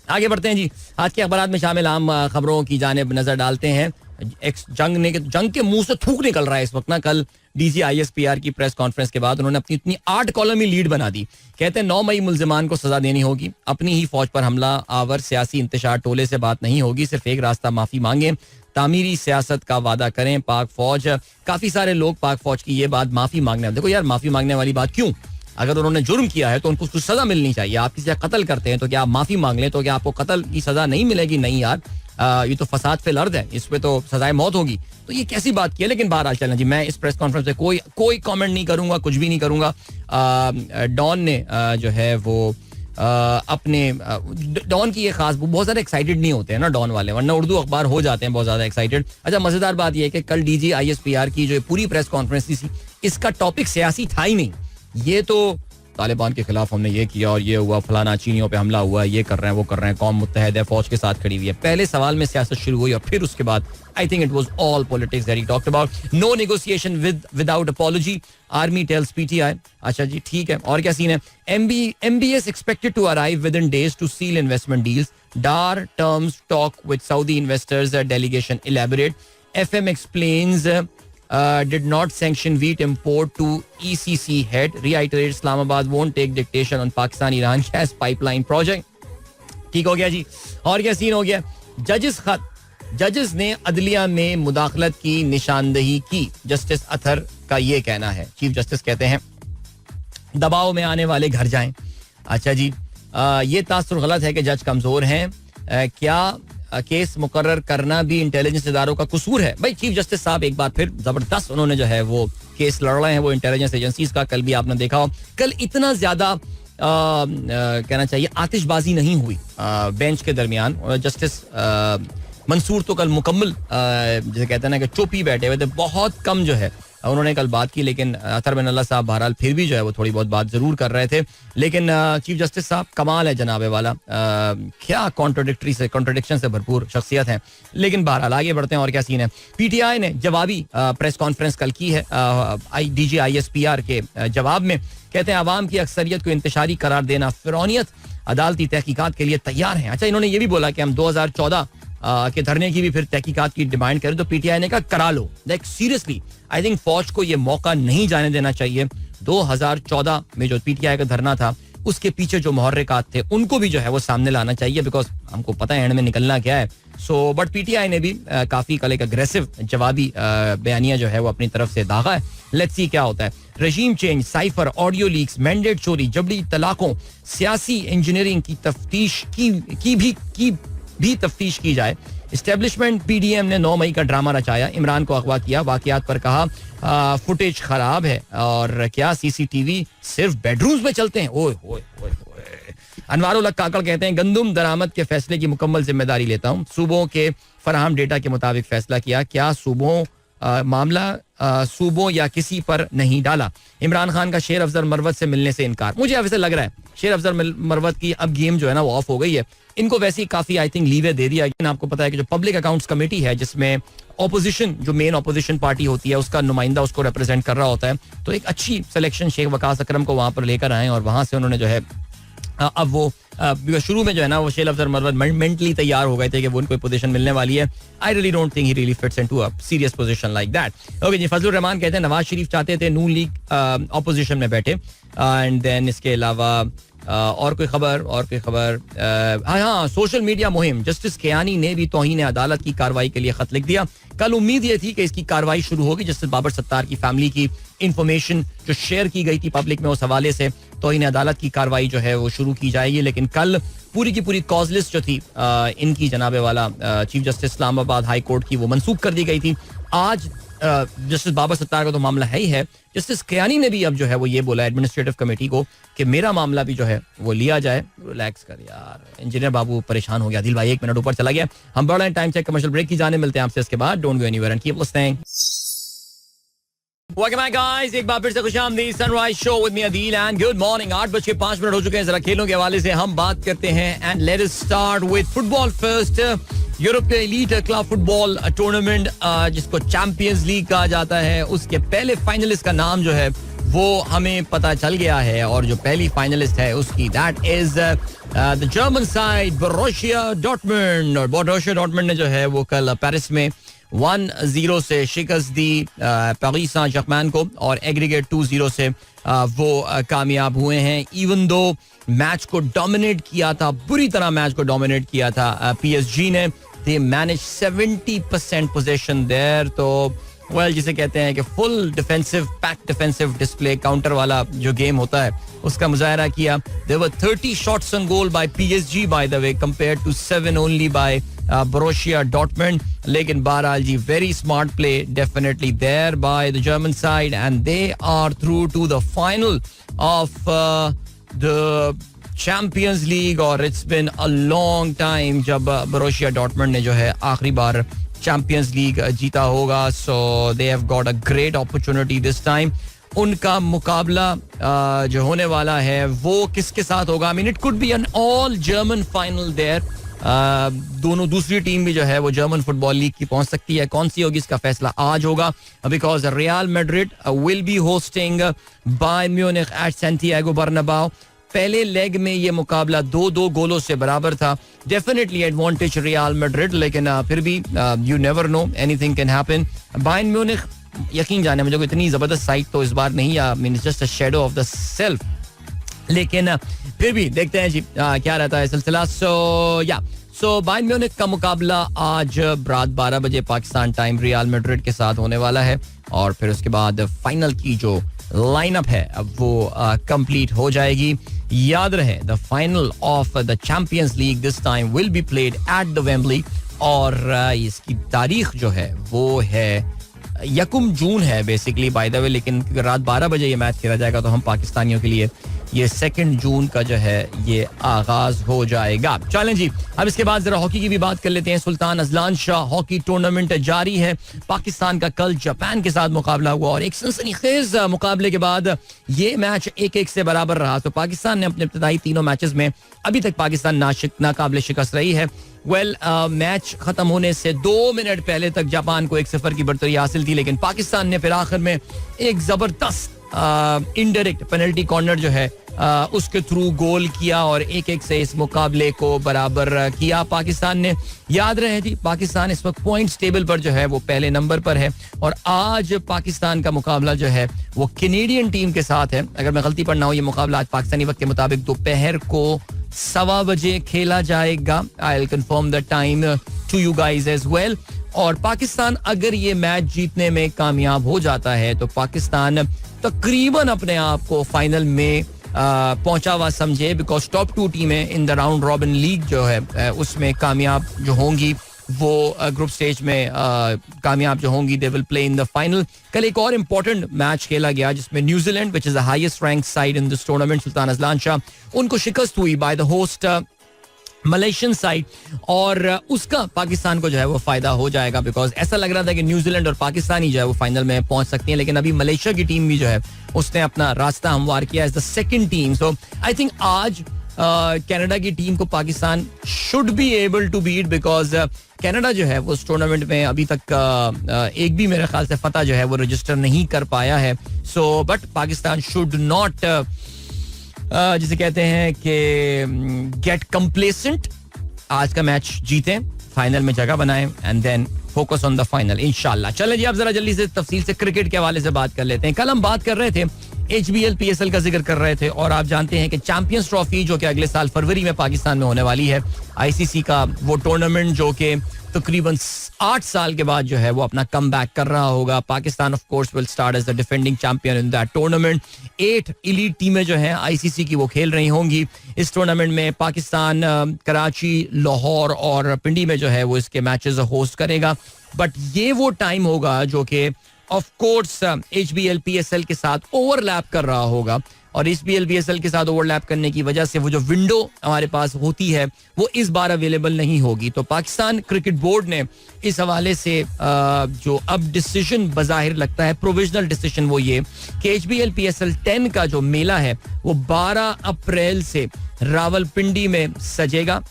आगे बढ़ते हैं जी. आज के अखबार में शामिल आम खबरों की जानिब नजर डालते हैं. जंग के मुंह से थूक निकल रहा है इस वक्त ना. कल डीजी ISPR की प्रेस कॉन्फ्रेंस के बाद उन्होंने अपनी इतनी 8 कॉलम ही लीड बना दी. कहते हैं 9 मई मुल्जिमान को सजा देनी होगी. अपनी ही फौज पर हमला आवर सियासी इंतशार टोले से बात नहीं होगी. सिर्फ एक रास्ता, माफी मांगे, तामीरी सियासत का वादा करें. पाक फौज, काफी सारे लोग पाक फौज की ये बात माफी मांगने, देखो यार माफी मांगने वाली बात क्यों? अगर उन्होंने जुर्म किया है तो उनको कुछ सजा मिलनी चाहिए. आप किसी का कत्ल करते हैं तो क्या आप माफी मांग लें तो क्या आपको कत्ल की सजा नहीं मिलेगी? नहीं यार, ये तो फसाद फिल अर्द है, इस पे तो सजाए मौत होगी. तो ये कैसी बात की है? लेकिन बहरहाल चलना जी, मैं इस प्रेस कॉन्फ्रेंस से कोई कमेंट नहीं करूंगा, कुछ भी नहीं करूंगा. डॉन ने जो है वो अपने डॉन की ये खास, बहुत ज्यादा एक्साइटेड नहीं होते हैं ना डॉन वाले, वरना उर्दू अखबार हो जाते हैं बहुत ज्यादा एक्साइटेड. अच्छा, मजेदार बात यह है कि कल डीजी ISPR की जो पूरी प्रेस कॉन्फ्रेंस थी, इसका टॉपिक सियासी था ही नहीं. ये तो तालिबान के खिलाफ हमने ये किया और ये हुआ, फलाना चीनियों पे हमला हुआ, ये कर रहे हैं वो कर रहे हैं, कौम मुत्तहद है, फौज के साथ खड़ी हुई है. पहले सवाल में सियासत शुरू हुई और फिर उसके बाद I think it was all politics that he talked about. No negotiation without apology, army tells PTI. अच्छा जी, ठीक है. और क्या सीन है? MBS expected to arrive within days to seal investment deals. Dar terms talk with Saudi investors, delegation elaborate. FM explains did not sanction wheat import to ECC head, reiterated Islamabad won't take dictation on Pakistan-Iran gas pipeline project. ठीक हो गया जी. और क्या सीन हो गया? जजेस ने अदलिया में मुदाखलत की निशानदही की. जस्टिस अथर का ये कहना है. चीफ जस्टिस कहते हैं दबाव में आने वाले घर जाएं. अच्छा जी, ये तासुर गलत है कि जज कमजोर हैं. क्या केस मुकर्रर करना भी इंटेलिजेंस इदारों का कसूर है? भाई चीफ जस्टिस साहब एक बार फिर जबरदस्त उन्होंने जो है वो केस लड़ रहे हैं वो इंटेलिजेंस एजेंसीज का. कल भी आपने देखा हो, कल इतना ज्यादा कहना चाहिए आतिशबाजी नहीं हुई बेंच के दरमियान. जस्टिस मंसूर तो कल मुकम्मल जैसे कहते हैं ना कि चुप ही बैठे हुए थे. बहुत कम जो है उन्होंने कल बात की, लेकिन अतर बिन अल्लाह साहब बहरहाल फिर भी जो है वो थोड़ी बहुत बात जरूर कर रहे थे. लेकिन चीफ जस्टिस साहब कमाल है जनाबे वाला. क्या कॉन्ट्रडिक्शन से भरपूर शख्सियत है. लेकिन बहरहाल आगे बढ़ते हैं. और क्या सीन है? PTI ने जवाबी प्रेस कॉन्फ्रेंस कल की है DG ISPR के जवाब में. कहते हैं अवाम की अक्सरियत को इंतशारी करार देना फिरौनियत, अदालती तहकीकात के लिए तैयार हैं. अच्छा, इन्होंने ये भी बोला कि हम 2014 के धरने की भी फिर तहकीकात की डिमांड करें. तो PTI ने कहा करा लो. लाइक सीरियसली आई थिंक फौज को ये मौका नहीं जाने देना चाहिए. 2014 में जो PTI का धरना था उसके पीछे जो मुहर्रिकात थे उनको भी जो है वो सामने लाना चाहिए, बिकॉज हमको पता है एंड में निकलना क्या है. सो बट PTI ने भी काफी कल एक अग्रेसिव जवाबी बयानिया जो है वो अपनी तरफ से दागा है. लेट्स सी क्या होता है. रजीम change, cipher, audio leaks, mandate चोरी, जबरी तलाकों, सियासी इंजीनियरिंग की तफ्तीश की भी तफ्तीश की जाए. इस्टेब्लिशमेंट PDM ने 9 मई का ड्रामा रचाया, इमरान को अगवा किया, वाकयात पर कहा फुटेज खराब है और क्या CCTV सिर्फ बेडरूम्स में चलते हैं. ओए ओए ओए ओए. अनवारुल हक काकड़ कहते हैं गंदुम दरामद के फैसले की मुकम्मल जिम्मेदारी लेता हूं. सूबों के फराहम डेटा के मुताबिक फैसला किया. क्या मामला सूबों या किसी पर नहीं डाला. इमरान खान का शेर अफजल मरवत से मिलने से इनकार. मुझे ऐसे लग रहा है शेर अफजल मरवत की अब गेम जो है ना वो ऑफ हो गई है. इनको वैसे ही काफी आई थिंक लीवे दे दिया. आपको पता है कि जो पब्लिक अकाउंट्स कमेटी है जिसमें ऑपोजिशन, जो मेन ऑपोजिशन पार्टी होती है उसका नुमाइंदा उसको रिप्रेजेंट कर रहा होता है, तो एक अच्छी सिलेक्शन शेख वकास अकरम को वहां पर लेकर आए और वहां से उन्होंने जो है अब वो शुरू में जो है ना वो शेर अफजल मरवत मेंटली तैयार हो गए थे कि वो उनको पोजीशन मिलने वाली है. I really don't think he really fits into a serious position like that. Okay जी. फजलुर रहमान कहते हैं नवाज शरीफ चाहते थे नून लीग ऑपोजिशन में बैठे. एंड देन इसके अलावा और कोई खबर हाँ, सोशल मीडिया मुहिम, जस्टिस कियानी ने भी तौहीन अदालत की कार्रवाई के लिए खत लिख दिया. कल उम्मीद ये थी कि इसकी कार्रवाई शुरू होगी. जस्टिस बाबर सत्तार की फैमिली की इंफॉर्मेशन जो शेयर की गई थी पब्लिक में, उस हवाले से तौहीन अदालत की कार्रवाई जो है वो शुरू की जाएगी. लेकिन कल पूरी की पूरी कॉज लिस्ट जो थी इनकी जनाबे वाला chief justice Islamabad high court की, वो मनसूख कर दी गई थी. आज जस्टिस बाबर सत्तार का तो मामला है ही है. जस्टिस कियानी ने भी अब जो है वो ये बोला एडमिनिस्ट्रेटिव कमेटी को कि मेरा मामला भी जो है वो लिया जाए. रिलैक्स कर यार, इंजीनियर बाबू परेशान हो गया. दिल भाई 1 मिनट ऊपर चला गया. हम बढ़ रहे हैं टाइम चेक कमर्शियल ब्रेक की जाने, मिलते हैं आपसे इसके बाद. Don't go anywhere and keep listening. Welcome back guys, एक बार फिर से खुशामदीद. Sunrise show with me Adeel and good morning. 8:05 हो चुके हैं. जरा खेलों के हवाले से हम बात करते हैं and let us start with football first. Europe के एलीट क्लब फुटबॉल टूर्नामेंट जिसको चैंपियंस लीग कहा जाता है, उसके पहले फाइनलिस्ट का नाम जो है वो हमें पता चल गया है. और जो पहली फाइनलिस्ट है उसकी that is the German side Borussia Dortmund. और बोरुसिया डॉर्टमुंड ने जो है वो कल पेरिस में 1-0 से शिकस्त दी पेरिस सेंट जर्मैन को और एग्रीगेट 2-0 से वो कामयाब हुए हैं. इवन दो मैच को डोमिनेट किया था, बुरी तरह मैच को डोमिनेट किया था PSG ने. They manage 70% possession there. तो वेल जिसे कहते हैं कि full defensive pack defensive display, counter वाला जो गेम होता है उसका मुजाहरा किया. There were 30 shots on goal by PSG by the way compared to 7 only by Borussia Dortmund. लेकिन बहरहाल जी very smart play definitely there by the German side and they are through to the final of the Champions league. और it's been a long time जब बोरुसिया डॉर्टमुंड ने जो है आखिरी बार चैंपियंस लीग जीता होगा. So they have got a great opportunity this time. उनका मुकाबला जो होने वाला है वो किसके साथ होगा? I mean it could be an all German final there. दोनों दूसरी टीम भी जो है वो जर्मन फुटबॉल लीग की पहुंच सकती है. कौन सी होगी इसका फैसला आज होगा, because Real Madrid will be hosting Bayern Munich at Santiago Bernabeu. पहले लेग में ये मुकाबला 2-2 गोलों से बराबर था. डेफिनेटली एडवांटेज रियल मैड्रिड, लेकिन फिर भी you never know, anything can happen. Bayern Munich यकीन जाने मुझे इतनी जबरदस्त साइड तो इस बार नहीं, I mean just a shadow of the self. लेकिन फिर भी देखते हैं जी क्या रहता है सिलसिला. सो बायर्न म्यूनिख का मुकाबला आज रात 12 बजे पाकिस्तान टाइम रियल मैड्रिड के साथ होने वाला है. और फिर उसके बाद फाइनल की जो लाइनअप है अब वो कंप्लीट हो जाएगी. याद रहे the final of the Champions league this time will be played at the Wembley. और इसकी तारीख जो है वो है 1 जून है बेसिकली बाय द वे. लेकिन रात 12 बजे ये मैच खेला जाएगा तो हम पाकिस्तानियों के लिए ये 2 जून का जो है ये आगाज हो जाएगा. चलें जी, अब इसके बाद जरा हॉकी की भी बात कर लेते हैं. Sultan Azlan Shah hockey tournament जारी है. पाकिस्तान का कल जापान के साथ मुकाबला हुआ और एक सनसनीखेज मुकाबले के बाद ये मैच 1-1 से बराबर रहा. तो पाकिस्तान ने अपने इब्तदाई तीनों मैचेस में अभी तक पाकिस्तान नाकाबिले शिकस्त रही है. मैच खत्म होने से 2 मिनट पहले तक जापान को 1-0 की बढ़तरी हासिल थी, लेकिन पाकिस्तान ने फिर आखिर में एक जबरदस्त इनडायरेक्ट पेनल्टी कॉर्नर जो है उसके थ्रू गोल किया और 1-1 से इस मुकाबले को बराबर किया पाकिस्तान ने. याद रहे जी पाकिस्तान इस वक्त पॉइंट्स टेबल पर जो है वो पहले नंबर पर है. और आज पाकिस्तान का मुकाबला जो है वो कैनेडियन टीम के साथ है. अगर मैं गलती पर ना हो ये मुकाबला आज पाकिस्तानी वक्त के मुताबिक दोपहर को 1:15 बजे खेला जाएगा. I will confirm the time to you guys as well. और पाकिस्तान अगर ये मैच जीतने में कामयाब हो जाता है तो पाकिस्तान तकरीबन अपने आप को फाइनल में पहुंचा हुआ समझे, बिकॉज टॉप 2 टीमें in the round robin league जो है उसमें कामयाब जो होंगी वो ग्रुप स्टेज में कामयाब जो होंगी they will play in the final. कल एक और इम्पोर्टेंट मैच खेला गया जिसमें New Zealand which is the highest rank side in this tournament Sultan Azlan Shah, उनको शिकस्त हुई by the host Malaysian side. और उसका पाकिस्तान को जो है वो फायदा हो जाएगा, बिकॉज ऐसा लग रहा था कि न्यूजीलैंड और पाकिस्तान ही जो है वो फाइनल में पहुंच सकती हैं. लेकिन अभी मलेशिया की टीम भी जो है उसने अपना रास्ता हमवार किया as the second team. So I think आज कनाडा की टीम को Pakistan should be able to beat, because Canada जो है वो उस टूर्नामेंट में अभी तक एक भी मेरे ख्याल से फतह जो है वो रजिस्टर नहीं कर पाया है. So but Pakistan should not जिसे कहते हैं कि गेट कंप्लेसेंट. आज का मैच जीतें, फाइनल में जगह बनाएं and then focus on the final इंशाल्लाह. चलें जी, अब जरा जल्दी से तफसील से क्रिकेट के हवाले से बात कर लेते हैं. कल हम बात कर रहे थे HBL PSL का जिक्र कर रहे थे और आप जानते हैं कि चैंपियंस ट्रॉफी जो कि अगले साल फरवरी में पाकिस्तान में होने वाली है, ICC का वो टूर्नामेंट जो कि तकरीबन 8 साल के बाद जो है वो अपना कम बैक कर रहा होगा. Pakistan of course will start as the defending champion in that tournament. 8 elite टीमें जो हैं ICC की वो खेल रही होंगी इस टूर्नामेंट में. पाकिस्तान कराची, लाहौर और पिंडी में जो है वो इसके मैचेस होस्ट करेगा. बट ये वो टाइम होगा जो कि ऑफ कोर्स HBL PSL के साथ ओवरलैप कर रहा होगा और HBL PSL के साथ ओवरलैप करने की वजह से वो जो विंडो हमारे पास होती है वो इस बार अवेलेबल नहीं होगी. तो पाकिस्तान क्रिकेट बोर्ड ने इस हवाले से जो अब डिसीजन बज़ाहिर लगता है प्रोविजनल डिसीजन वो ये कि HBL PSL 10 का जो मेला है वो 12 अप्रैल से रावलपिंडी में सजेगा.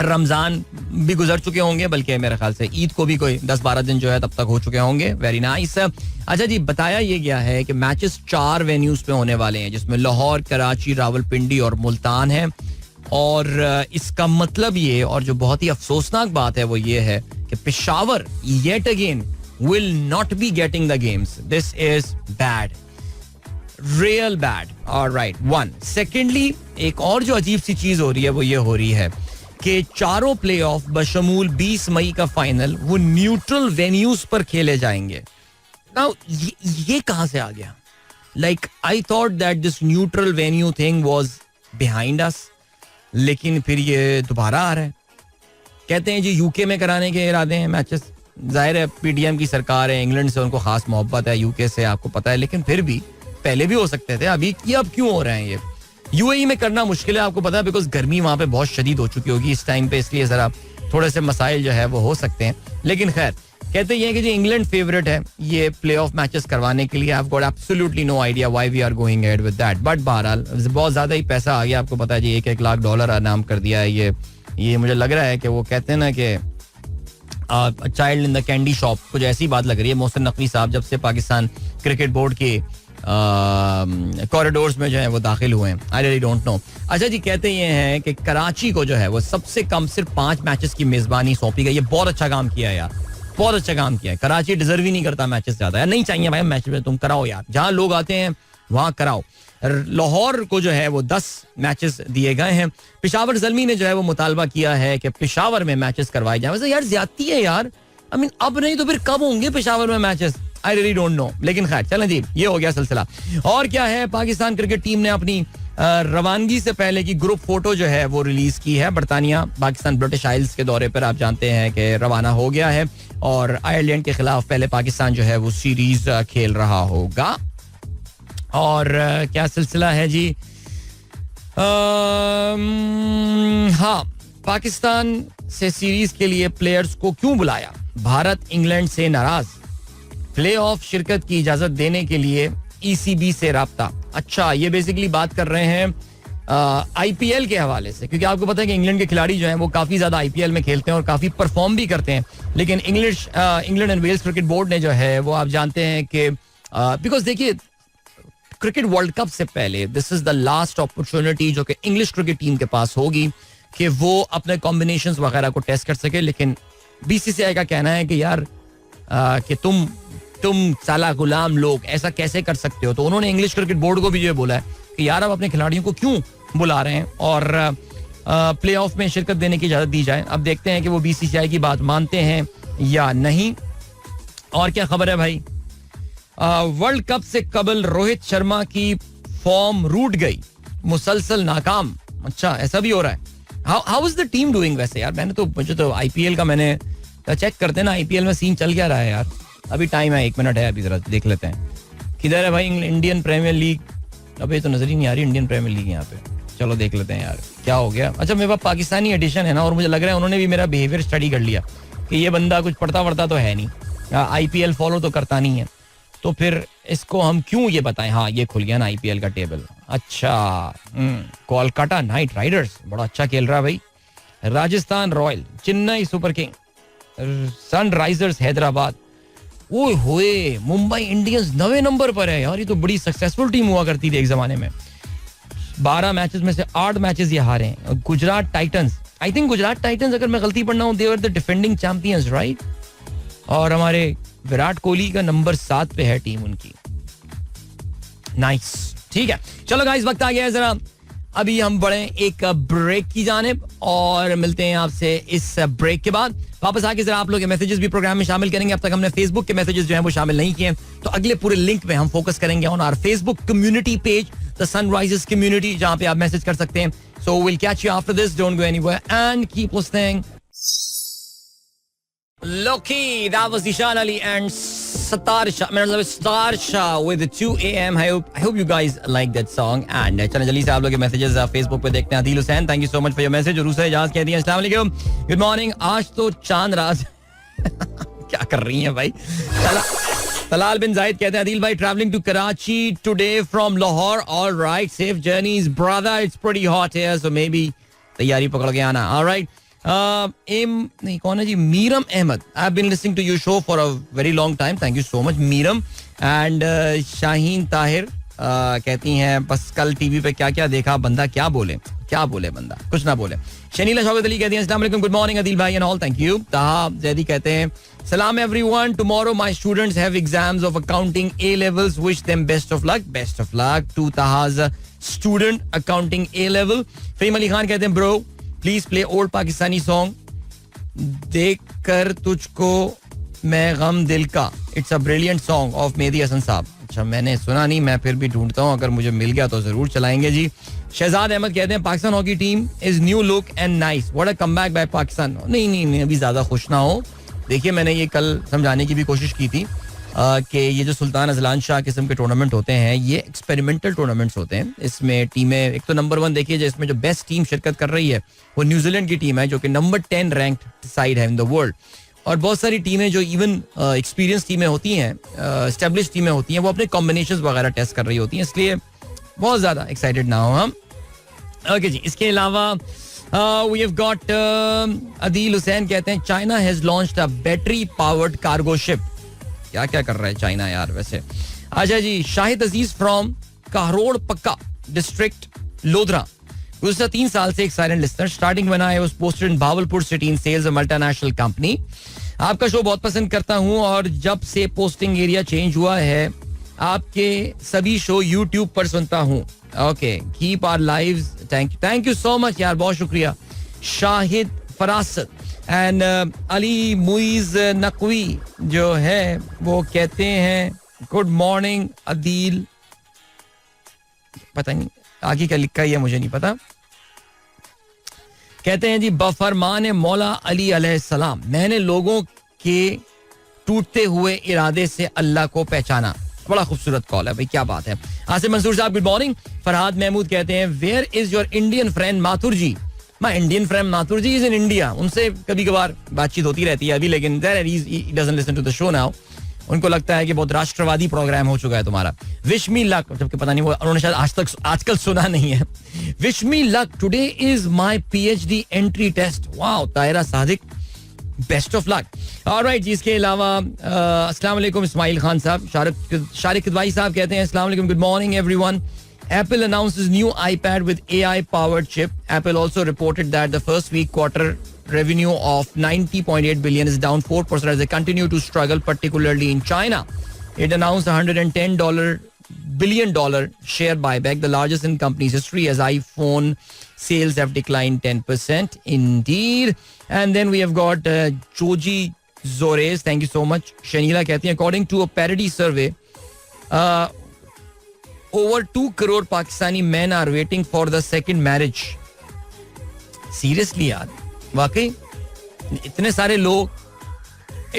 रमजान भी गुजर चुके होंगे, बल्कि मेरे ख्याल से ईद को भी कोई 10-12 दिन जो है तब तक हो चुके होंगे. Very nice. अच्छा जी, बताया ये गया है कि मैचेस 4 वेन्यूज पे होने वाले हैं जिसमें लाहौर, कराची, रावलपिंडी और मुल्तान है. और इसका मतलब ये, और जो बहुत ही अफसोसनाक बात है वो ये है कि Peshawar yet again will not be getting the games. This is bad, real bad. Alright, one. Secondly, एक और जो अजीब सी चीज हो रही है वो ये हो रही है कि चारों प्लेऑफ बशमूल 20 मई का फाइनल वो न्यूट्रल वेन्यूज पर खेले जाएंगे. नाउ ये कहां से आ गया? Like I thought that this neutral venue thing was behind us, लेकिन फिर ये दोबारा आ रहा है. कहते हैं जी यूके में कराने के इरादे हैं मैचेस. जाहिर है PDM की सरकार है, इंग्लैंड से उनको खास मोहब्बत है, यूके से आपको पता है, लेकिन फिर भी पहले भी हो सकते थे. अभी ये अब क्यों हो रहे हैं? ये UAE में करना मुश्किल है, आपको पता है, बिकॉज गर्मी वहां पे बहुत शदीद हो चुकी होगी इस टाइम पे, इसलिए जरा थोड़े से मसाइल जो है वो हो सकते हैं. लेकिन खैर, कहते हैं कि जो इंग्लैंड फेवरेट है ये प्लेऑफ मैचेस करवाने के लिए. I have got absolutely no idea why we are going ahead with that. But बहरहाल बहुत ज्यादा ही पैसा आ गया, आपको पता है जी, $1 लाख नाम कर दिया है ये मुझे लग रहा है कि वो कहते हैं ना कि child in the candy shop, कुछ ऐसी बात लग रही है. मोहसिन नकवी साहब जब से पाकिस्तान क्रिकेट बोर्ड के कॉरिडोर्स में जो है वो दाखिल हुए हैं, आई रियली डोंट नो. अच्छा जी, कहते ये हैं कि कराची को जो है वो सबसे कम सिर्फ 5 मैचेस की मेजबानी सौंपी गई. ये बहुत अच्छा काम किया है यार, बहुत अच्छा काम किया है. कराची डिजर्व ही नहीं करता मैचेस ज्यादा यार, नहीं चाहिए भाई मैच में, तुम कराओ यार, जहां लोग आते हैं वहां कराओ. लाहौर को जो है वो 10 मैचेस दिए गए हैं. पेशावर ज़ल्मी ने जो है वो मुतालबा किया है कि पेशावर में मैचेस करवाए जाए. वैसे यार ज्यादती है यार, आई मीन अब नहीं तो फिर कब होंगे पेशावर में matches? I really don't know. लेकिन खैर चलें जी, ये हो गया सिलसिला. और क्या है, पाकिस्तान क्रिकेट टीम ने अपनी रवानगी से पहले की ग्रुप फोटो जो है वो रिलीज की है. बरतानिया पाकिस्तान ब्रिटिश आइल्स के दौरे पर आप जानते हैं कि रवाना हो गया है और आयरलैंड के खिलाफ पहले पाकिस्तान जो है वो सीरीज खेल रहा होगा. और क्या सिलसिला है जी? हाँ, पाकिस्तान से सीरीज के लिए प्लेयर्स को क्यों बुलाया? भारत इंग्लैंड से नाराज, प्लेऑफ शिरकत की इजाजत देने के लिए ECB से राब्ता. अच्छा, ये बेसिकली बात कर रहे हैं IPL के हवाले से, क्योंकि आपको पता है कि इंग्लैंड के खिलाड़ी जो हैं वो काफी ज्यादा IPL में खेलते हैं और काफी परफॉर्म भी करते हैं. लेकिन England and Wales Cricket Board ने जो है वो आप जानते हैं कि बिकॉज देखिए, क्रिकेट वर्ल्ड कप से पहले this is the last opportunity जो कि इंग्लिश क्रिकेट टीम के पास होगी कि वो अपने कॉम्बिनेशंस वगैरह को टेस्ट कर सके. लेकिन BCCI का कहना है कि यार कि तुम साला गुलाम लोग ऐसा कैसे कर सकते हो. तो उन्होंने इंग्लिश क्रिकेट बोर्ड को भी ये बोला है कि यार अब अपने खिलाड़ियों को क्यों बुला रहे हैं और प्लेऑफ में शिरकत देने की इजाजत दी जाए. अब देखते हैं कि वो BCCI की बात मानते हैं या नहीं. और क्या खबर है भाई? वर्ल्ड कप से कबल रोहित शर्मा की फॉर्म रूट गई, मुसलसल नाकाम. अच्छा, ऐसा भी हो रहा है. How is the team doing वैसे यार? मुझे तो IPL का मैंने चेक करते ना, IPL में सीन चल क्या रहा है यार? अभी टाइम है, 1 मिनट है, अभी जरा देख लेते हैं किधर है भाई इंडियन प्रीमियर लीग. अबे तो नजर ही नहीं आ रही इंडियन प्रीमियर लीग यहाँ पे. चलो देख लेते हैं यार क्या हो गया. अच्छा, मेरे पास पाकिस्तानी एडिशन है ना, और मुझे लग रहा है उन्होंने भी मेरा बिहेवियर स्टडी कर लिया कि ये बंदा कुछ पढ़ता वढ़ता तो है नहीं, IPL फॉलो तो करता नहीं है, तो फिर इसको हम क्यों ये बताएं. हाँ, ये खुल गया ना IPL का टेबल. अच्छा, कोलकाता नाइट राइडर्स बड़ा अच्छा खेल रहा है भाई. Rajasthan royal, Chennai super king, Sunrisers Hyderabad, ओए होए, मुंबई इंडियंस 9वें नंबर पर है यार. ये तो बड़ी सक्सेसफुल टीम हुआ करती थी एक जमाने में. 12 मैचेस में से 8 मैचेस ये हारे हैं. Gujarat Titans, I think Gujarat Titans, अगर मैं गलती पढ़ना हूं, they were the defending champions, right? और हमारे विराट कोहली का नंबर 7 पे है टीम उनकी. नाइस, ठीक है. चलो गाइस, वक्त आ गया है जरा अभी हम बढ़े एक ब्रेक की जानिब और मिलते हैं आपसे इस ब्रेक के बाद. वापस आके जरा आप लोग के मैसेजेस भी प्रोग्राम में शामिल करेंगे. अब तक हमने फेसबुक के मैसेजेस जो हैं वो शामिल नहीं किए, तो अगले पूरे लिंक में हम फोकस करेंगे on our Facebook community page, the Sunrisers community, जहां पे आप मैसेज कर सकते हैं. So will catch you after this, don't go anywhere and keep listening. Loki, that was Ishan Ali and Star Shah with 2 AM. I hope you guys like that song. And चलें जल्दी से आप लोग के मैसेजेस फेसबुक पे देखते हैं. Adil Hussain, thank you so much for your message. Rusa Ijaz कहती हैं अस्सलाम वालेकुम, गुड मॉर्निंग. आज तो चांद राज क्या कर रही हैं भाई. तलाल बिन जाहिद कहते हैं आदिल भाई, travelling to Karachi today from Lahore. Alright, safe journeys brother. It's pretty hot here, so maybe तैयारी पकड़ के आना. ऑलराइट. नहीं, कौन है जी? Meeram Ahmed. I have been listening to your show for a very long time. Thank you so much Meeram. And Shaheen Tahir कहती हैं बस कल टीवी पे क्या क्या देखा, बंदा क्या बोले बंदा, कुछ ना बोले. शनीला शौकत अली कहती हैं अस्सलाम वालेकुम, गुड मॉर्निंग आदिल भाई एंड ऑल, थैंक यू. ताहा जैदी कहते हैं सलाम everyone, tomorrow my students have exams of accounting A levels, wish them best of luck to Taha's student accounting A level. Faheem Ali Khan कहते हैं bro please play old Pakistani song, देख कर तुझको मैं गम दिल का. It's a brilliant song of Mehdi Hassan साहब. अच्छा, मैंने सुना नहीं, मैं फिर भी ढूंढता हूँ, अगर मुझे मिल गया तो जरूर चलाएंगे जी. शहजाद अहमद कहते हैं Pakistan hockey team is new look and nice, what a comeback by Pakistan. नहीं, अभी ज्यादा खुश ना हो. देखिए, मैंने ये कल समझाने की भी कोशिश की थी कि ये जो सुल्तान अजलान शाह किस्म के टूर्नामेंट होते हैं, ये एक्सपेरिमेंटल टूर्नामेंट्स होते हैं. इसमें टीमें, एक तो नंबर 1 देखिए, जो इसमें जो बेस्ट टीम शिरकत कर रही है वो न्यूजीलैंड की टीम है, जो कि नंबर 10 रैंक्ड साइड है इन द वर्ल्ड. और बहुत सारी टीमें जो इवन एक्सपीरियंस टीमें होती हैं, एस्टेब्लिश टीमें होती हैं, वो अपने कॉम्बिनेशंस वगैरह टेस्ट कर रही होती हैं. इसलिए बहुत ज्यादा एक्साइटेड ना हो हम. ओके जी. इसके अलावा we have got Adeel Hussain कहते हैं China has launched a battery powered cargo ship. क्या क्या कर रहा है चाइना यार वैसे. अच्छा जी. शाहिद अजीज फ्रॉम काहरोड़ पक्का डिस्ट्रिक्ट लोधरा. गुज़श्ता 3 साल से एक silent listener. Starting when I was posted in Bahawalpur city in sales a multinational company. आपका शो बहुत पसंद करता हूं और जब से पोस्टिंग एरिया चेंज हुआ है आपके सभी शो यूट्यूब पर सुनता हूं. Okay, keep our lives. Thank you so much यार, बहुत शुक्रिया. शाहिद फरासत एंड अली मुइज नकवी जो है वो कहते हैं गुड मॉर्निंग अदील. पता नहीं आगे क्या लिखा है, मुझे नहीं पता. कहते हैं जी बफरमान मौला अली अलैहिस्सलाम, मैंने लोगों के टूटते हुए इरादे से अल्लाह को पहचाना. बड़ा खूबसूरत कॉल है भाई, क्या बात है. आसिफ मंसूर साहब गुड मॉर्निंग. फरहाद महमूद कहते हैं where is your Indian friend Mathur ji. My Indian friend Mathur ji is in India. उनसे कभी कभार बातचीत होती रहती है अभी, लेकिन he doesn't listen to the show now. उनको लगता है कि बहुत राष्ट्रवादी प्रोग्राम हो चुका है तुम्हारा. विश मी लक, जबकि पता नहीं वो उन्होंने शायद आजकल सुना नहीं है. Wish me luck, today is my PhD entry test. Wow Tayra Sadiq, best of luck. Alright जी. इसके अलावा अस्सलाम वालेकुम इस्माइल खान साहब. शारिक किदवाई साहब कहते हैं अस्सलाम वालेकुम, good morning everyone. Apple announces new iPad with AI powered chip. Apple also reported that the first week quarter revenue of 90.8 billion is down 4% as they continue to struggle, particularly in China. It announced $110 billion share buyback, the largest in company's history, as iPhone sales have declined 10%. Indeed. And then we have got Joji Zores. Thank you so much. Shanila कहती है according to a parity survey, over 2 crore Pakistani men are waiting for the second marriage. Seriously यार, वाकई इतने सारे लोग.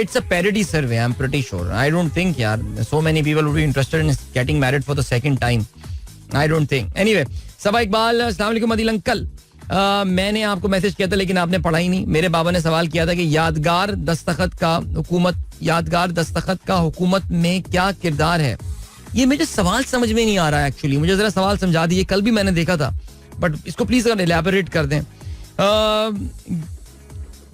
It's a parody survey, I'm pretty sure. I don't think यार so many people would be interested in getting married for the second time. I don't think. Anyway, सबा इकबाल अस्सलाम वालेकुम अदील अंकल. मैंने आपको मैसेज किया था लेकिन आपने पढ़ा ही नहीं. मेरे बाबा ने सवाल किया था कि यादगार दस्तखत का हुकूमत में क्या किरदार है. ये मुझे सवाल समझ में नहीं आ रहा है एक्चुअली. मुझे जरा सवाल समझा दीजिए. कल भी मैंने देखा था, बट इसको प्लीज अगर एलैबोरेट कर दें.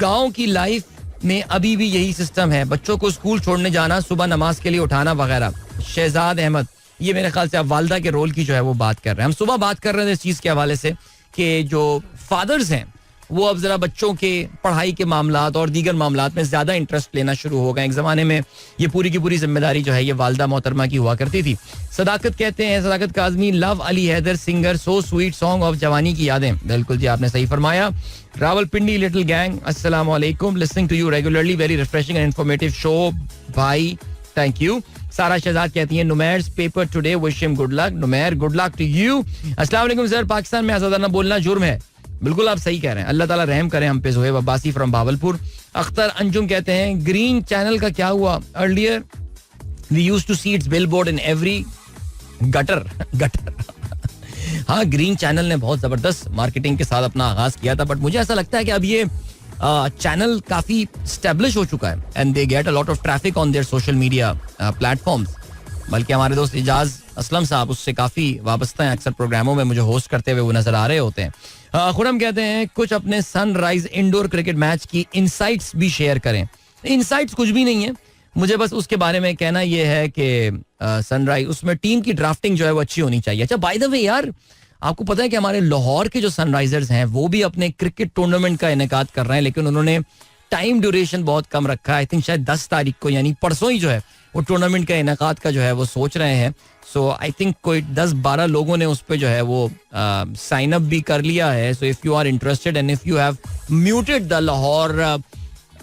गांव की लाइफ में अभी भी यही सिस्टम है, बच्चों को स्कूल छोड़ने जाना, सुबह नमाज के लिए उठाना वगैरह. शहजाद अहमद, ये मेरे ख्याल से आप वालदा के रोल की जो है वो बात कर रहे हैं. हम सुबह बात कर रहे थे इस चीज के हवाले से कि जो फादर्स हैं वो अब जरा बच्चों के पढ़ाई के मामलात और दीगर मामलात में ज्यादा इंटरेस्ट लेना शुरू हो गए. एक जमाने में ये पूरी की पूरी जिम्मेदारी जो है ये वालदा मोहतरमा की हुआ करती थी. सदाकत कहते हैं, Sadaqat Kazmi, love Ali Haider singer, so sweet song of जवानी की यादें. बिल्कुल जी, आपने सही फरमाया. रावलपिंडी लिटिल गैंग, अस्सलाम वालेकुम, listening to you regularly, very refreshing and informative show भाई, थैंक यू. सारा शहजाद कहती है, Numair's paper today, wish him good luck. Numair, good luck to you. अस्सलाम वालेकुम सर, पाकिस्तान में आजादाना बोलना जुर्म है. बिल्कुल आप सही कह रहे हैं, अल्लाह ताला रहम करें हम पे. ज़ोहेब अब्बासी फ्रॉम भावलपुर. अख्तर अंजुम कहते हैं, ग्रीन चैनल का क्या हुआ? Earlier we used to see its billboard in every gutter. हाँ, ग्रीन चैनल ने बहुत जबरदस्त मार्केटिंग के साथ अपना आगाज किया था, बट मुझे ऐसा लगता है कि अब ये चैनल काफी स्टेब्लिश हो चुका है and they get a lot of traffic on their social media platforms. बल्कि हमारे दोस्त इजाज असलम साहब उससे काफी वाबस्ता हैं, अक्सर प्रोग्रामों में मुझे होस्ट करते हुए वो नजर आ रहे होते हैं. खुरम कहते हैं, कुछ अपने सनराइज इंडोर क्रिकेट मैच की इनसाइट्स भी शेयर करें. इनसाइट्स कुछ भी नहीं है, मुझे बस उसके बारे में कहना यह है कि सनराइज उसमें टीम की ड्राफ्टिंग जो है वो अच्छी होनी चाहिए. अच्छा, बाय द वे यार, आपको पता है कि हमारे लाहौर के जो सनराइजर्स हैं वो भी अपने क्रिकेट टूर्नामेंट का इनेकाद कर रहे हैं, लेकिन उन्होंने टाइम ड्यूरेशन बहुत कम रखा है. आई थिंक शायद 10 तारीख को यानी परसों ही जो है वो टूर्नामेंट का इनेकाद का जो है वो सोच रहे हैं. सो आई थिंक कोई 10-12 लोगों ने उस पर जो है वो साइन अप भी कर लिया है. So if you are interested and if you have muted the Lahore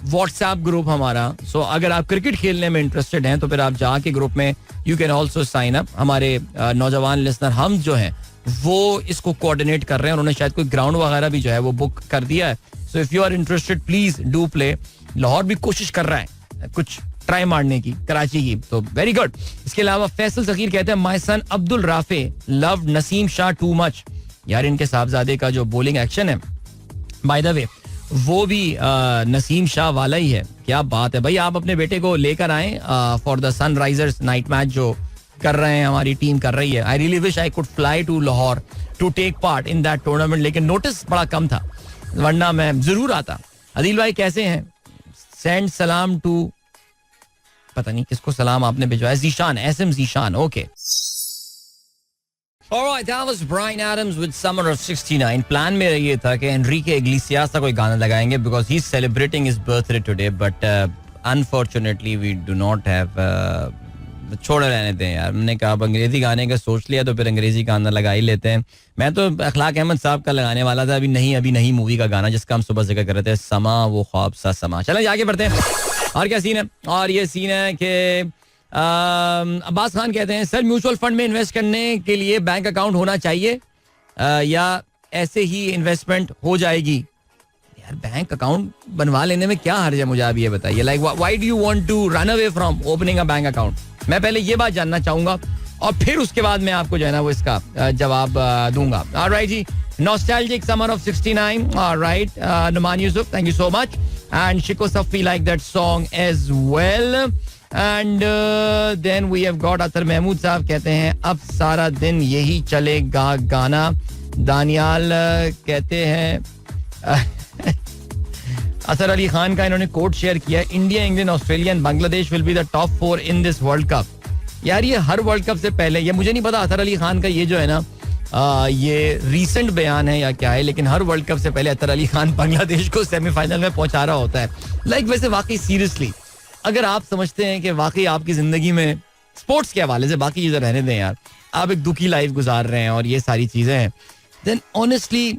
WhatsApp group हमारा, सो अगर आप क्रिकेट खेलने में इंटरेस्टेड हैं तो फिर आप जाके ग्रुप में you can also sign up. हमारे नौजवान लिसनर हम जो हैं वो इसको कोऑर्डिनेट कर रहे हैं, उन्होंने शायद कोई ग्राउंड वगैरह भी जो है वो बुक कर दिया है. So if you are interested please do play. Lahore भी कोशिश कर रहा है कुछ ट्राई मारने की, कराची की, तो वेरी गुड. इसके अलावा फैसल ज़कीर कहते हैं, my son Abdul Rafe love Naseem Shah too much. यार इनके साहबजादे का जो बॉलिंग एक्शन है बाय द वे वो भी नसीम शाह वाला ही है. क्या बात है भाई, आप अपने बेटे को लेकर आए for the Sunrisers night match जो कर रहे हैं, हमारी टीम कर रही है. I really wish I could fly to Lahore to take part in that tournament, लेकिन नोटिस बड़ा कम था, वरना मैं जरूर आता. अदील भाई कैसे हैं? सेंड सलाम टू, पता नहीं किसको सलाम आपने भिजवाया, Zeeshan, SM Zeeshan. Okay. Alright, that was Bryan Adams with Summer of 69. Plan मेरा ये था कि एनरिके इग्लेसियास का कोई गाना लगाएंगे because he's celebrating his birthday today, but unfortunately we do not have. छोड़ रहने दें यार, हमने कहा अब अंग्रेजी गाने का सोच लिया तो फिर अंग्रेजी गाना लगा ही लेते हैं. मैं तो अखलाक अहमद साहब का लगाने वाला था, अभी नहीं मूवी का गाना जिसका हम सुबह जिक्र कर रहे थे, समा वो ख्वाब सा समा. चलें आगे बढ़ते हैं. और क्या सीन है? और ये सीन है कि अब्बास खान कहते हैं, सर म्यूचुअल फंड में इन्वेस्ट करने के लिए बैंक अकाउंट होना चाहिए या ऐसे ही इन्वेस्टमेंट हो जाएगी? यार बैंक अकाउंट बनवा लेने में क्या हर्ज है, मुझे आप ये बताइए. Like why do you want to run away from opening a bank account? मैं पहले ये बात जानना चाहूंगा और फिर उसके बाद मैं आपको जो है ना वो इसका जवाब दूंगा. ऑलराइट जी, nostalgic summer of 69. Alright, Numan Yousuf, thank you so much. And Shiko Safi like that song as well. And then we have got Athar Mahmood साहब कहते हैं, अब सारा दिन यही चलेगा गाना. दानियाल कहते हैं असर अली खान का इन्होंने कोट शेयर किया, India, England, Australia and Bangladesh will be the top 4 in this world cup. यार ये हर वर्ल्ड कप से पहले, ये मुझे नहीं पता असर अली खान का ये जो है ना ये रीसेंट बयान है या क्या है, लेकिन हर वर्ल्ड कप से पहले असर अली खान बांग्लादेश को सेमीफाइनल में पहुंचा रहा होता है. लाइक वैसे वाकई सीरियसली अगर आप समझते हैं कि वाकई आपकी जिंदगी में स्पोर्ट्स के हवाले से, बाकी चीजें रहने दें यार, आप एक दुखी लाइफ गुजार रहे हैं और ये सारी चीजें हैं, then honestly